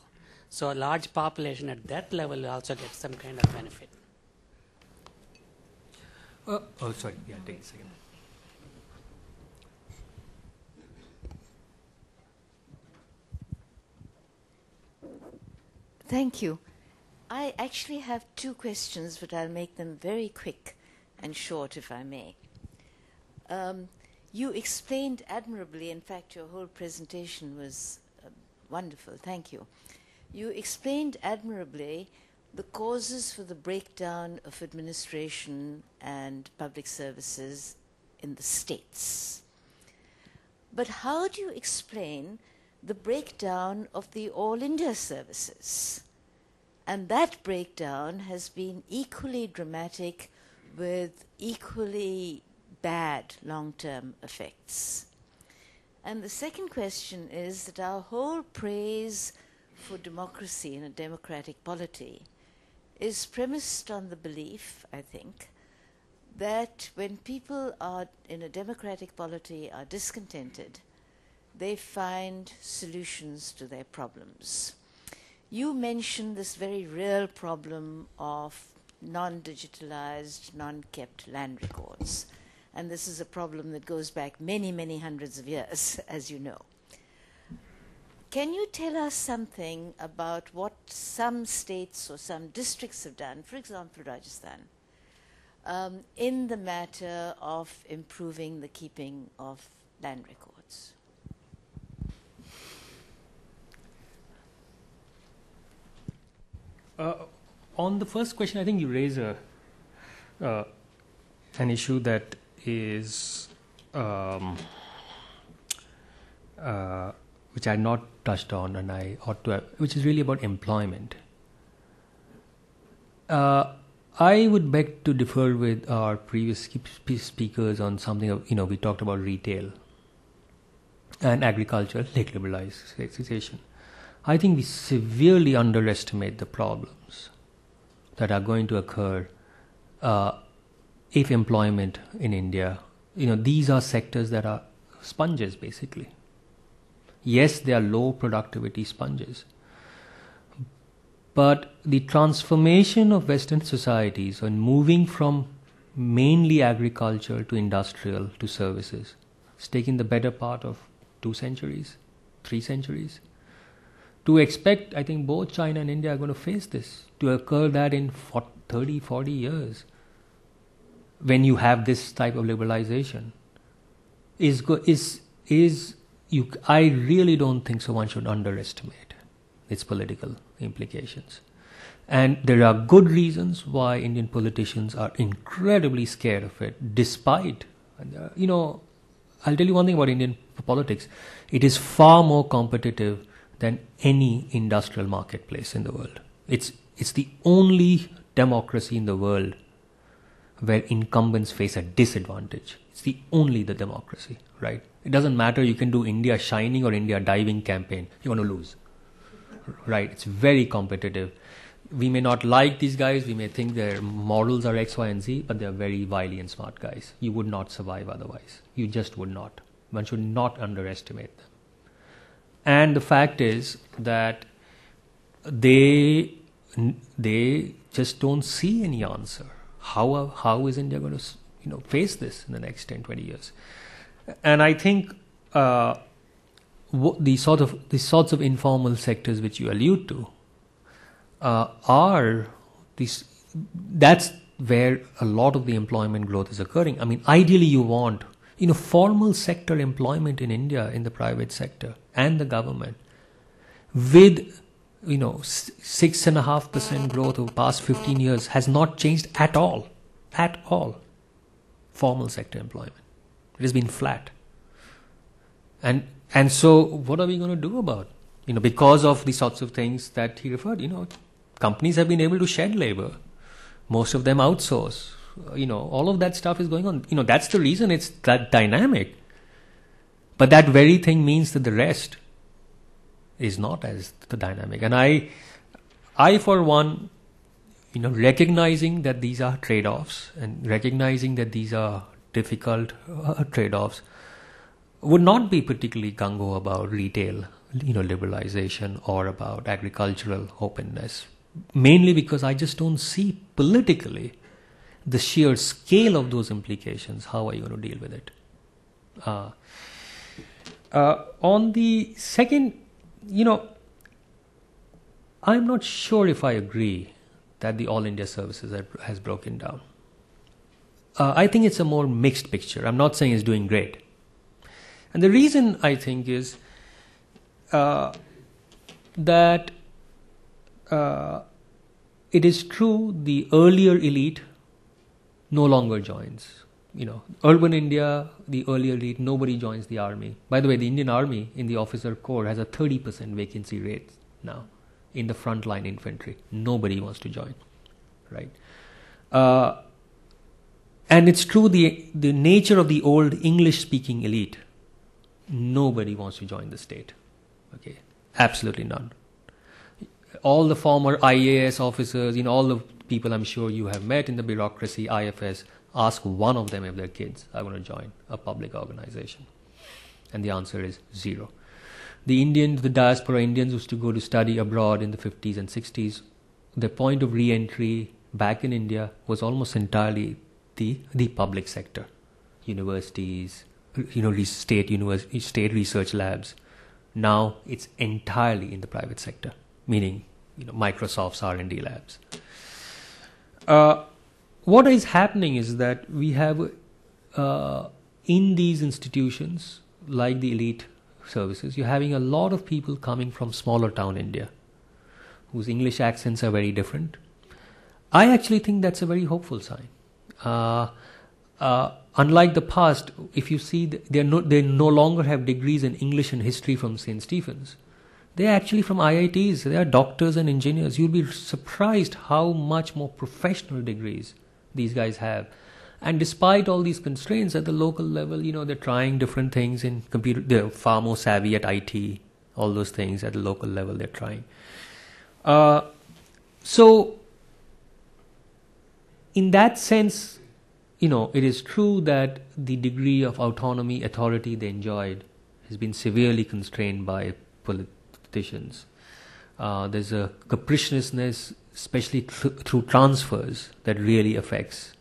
So a large population at that level will also get some kind of benefit. Sorry. Yeah, take a second. Thank you. I actually have two questions, but I'll make them very quick and short, if I may. You explained admirably, in fact, your whole presentation was wonderful, thank you. You explained admirably the causes for the breakdown of administration and public services in the states. But how do you explain the breakdown of the All India services? And that breakdown has been equally dramatic with equally bad long-term effects. And the second question is that our whole praise for democracy in a democratic polity is premised on the belief, I think, that when people are in a democratic polity are discontented, they find solutions to their problems. You mentioned this very real problem of non-digitalized, non-kept land records. And this is a problem that goes back many, many hundreds of years, as you know. Can you tell us something about what some states or some districts have done, for example, Rajasthan, in the matter of improving the keeping of land records? On the first question, I think you raise an issue that is which I had not touched on, and I ought to have, which is really about employment. I would beg to differ with our previous speakers on something. We talked about retail and agriculture, late liberalization. I think we severely underestimate the problems that are going to occur if employment in India, these are sectors that are sponges, basically. Yes, they are low productivity sponges. But the transformation of Western societies and moving from mainly agriculture to industrial to services has taken the better part of 2 centuries, 3 centuries. To expect, I think both China and India are going to face this, to occur that in 30, 40 years, when you have this type of liberalization, I really don't think so one should underestimate its political implications. And there are good reasons why Indian politicians are incredibly scared of it, despite, I'll tell you one thing about Indian politics. It is far more competitive than any industrial marketplace in the world. It's the only democracy in the world where incumbents face a disadvantage. It's only the democracy, right? It doesn't matter, you can do India shining or India diving campaign. You're going to lose, right? It's very competitive. We may not like these guys, we may think their models are X, Y, and Z, but they're very wily and smart guys. You would not survive otherwise. You just would not. One should not underestimate them. And the fact is that they just don't see any answer. How is India going to face this in the next 10, 20 years? And I think the sorts of informal sectors which you allude to are these. That's where a lot of the employment growth is occurring. I mean, ideally, you want formal sector employment in India in the private sector and the government with 6.5% growth over the past 15 years has not changed at all. At all. Formal sector employment. It has been flat. And so what are we going to do about because of the sorts of things that he referred, companies have been able to shed labor. Most of them outsource. All of that stuff is going on. That's the reason it's that dynamic. But that very thing means that the rest is not as the dynamic. And I for one, recognizing that these are trade-offs and recognizing that these are difficult trade-offs, would not be particularly gung-ho about retail, liberalization or about agricultural openness. Mainly because I just don't see politically the sheer scale of those implications. How are you going to deal with it? On the second, I'm not sure if I agree that the All India Services has broken down. I think it's a more mixed picture. I'm not saying it's doing great. And the reason I think is that it is true the earlier elite no longer joins. Urban India, the earlier elite, nobody joins the army. By the way, the Indian Army in the officer corps has a 30% vacancy rate now in the frontline infantry. Nobody wants to join, right? And it's true the nature of the old English-speaking elite. Nobody wants to join the state. Okay, absolutely none. All the former IAS officers, all the people I'm sure you have met in the bureaucracy, IFS, ask one of them if their kids are going to join a public organization. And the answer is zero. The diaspora Indians used to go to study abroad in the 50s and 60s. Their point of re-entry back in India was almost entirely the public sector. Universities, state research labs. Now it's entirely in the private sector, meaning Microsoft's R&D labs. What is happening is that we have in these institutions, like the elite services, you're having a lot of people coming from smaller town India, whose English accents are very different. I actually think that's a very hopeful sign. Unlike the past, if you see, they no longer have degrees in English and history from St. Stephen's. They're actually from IITs. They are doctors and engineers. You'll be surprised how much more professional degrees these guys have. And despite all these constraints at the local level, they're trying different things in computer. They're far more savvy at IT. All those things at the local level they're trying. So, in that sense, it is true that the degree of autonomy, authority they enjoyed has been severely constrained by politicians. There's a capriciousness, especially through transfers, that really affects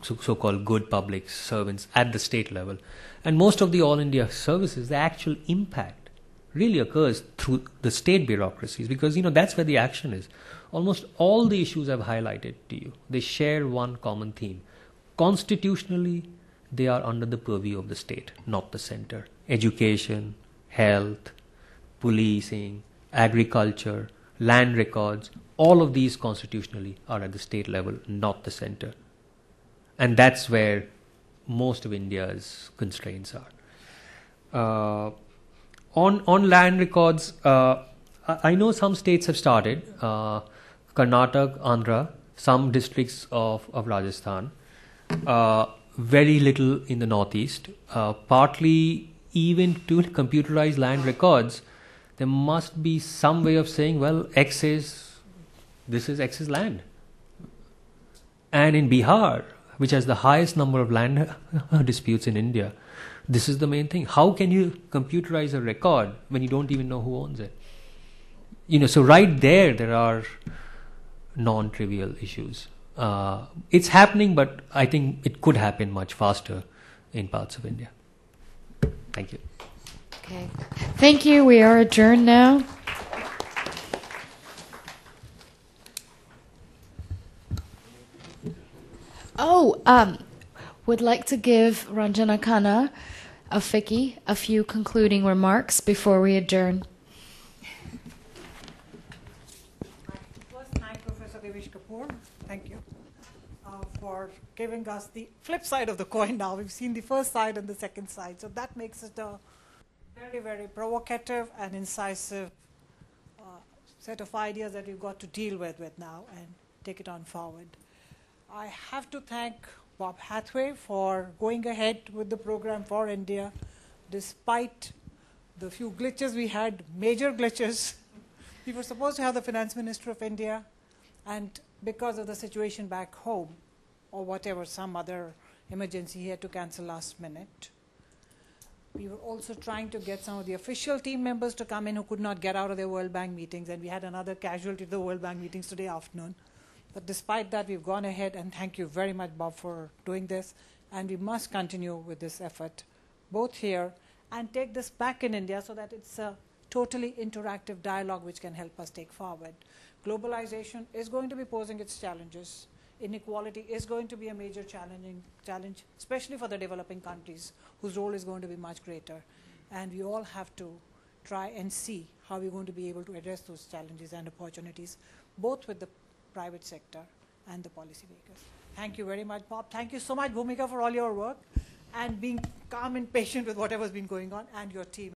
so-called good public servants at the state level. And most of the All India services, the actual impact really occurs through the state bureaucracies, because that's where the action is. Almost all the issues I've highlighted to you, they share one common theme. Constitutionally, they are under the purview of the state, not the center. Education, health, policing, agriculture, land records, all of these constitutionally are at the state level, not the center. And that's where most of India's constraints are. On land records, I know some states have started. Karnataka, Andhra some districts of Rajasthan, very little in the northeast, partly even to computerize land records. There must be some way of saying, well, this is X's land. And in Bihar, which has the highest number of land disputes in India, this is the main thing. How can you computerize a record when you don't even know who owns it? So right there are non-trivial issues. It's happening, but I think it could happen much faster in parts of India. Thank you. Okay. Thank you. We are adjourned now. Would like to give Ranjana Khanna of FICCI a few concluding remarks before we adjourn. First, thank Professor Devesh Kapur. Thank you for giving us the flip side of the coin now. We've seen the first side and the second side. So that makes it a very, very provocative and incisive set of ideas that we've got to deal with now and take it on forward. I have to thank Bob Hathaway for going ahead with the program for India, despite the few glitches we had, major glitches. We were supposed to have the Finance Minister of India, and because of the situation back home, or whatever, some other emergency, he had to cancel last minute. We were also trying to get some of the official team members to come in who could not get out of their World Bank meetings, and we had another casualty of the World Bank meetings today afternoon. But despite that, we've gone ahead, and thank you very much, Bob, for doing this. And we must continue with this effort, both here and take this back in India so that it's a totally interactive dialogue which can help us take forward. Globalization is going to be posing its challenges. Inequality is going to be a major challenge, especially for the developing countries, whose role is going to be much greater. And we all have to try and see how we're going to be able to address those challenges and opportunities, both with the private sector and the policymakers. Thank you very much, Bob. Thank you so much, Bhumika, for all your work and being calm and patient with whatever's been going on, and your team.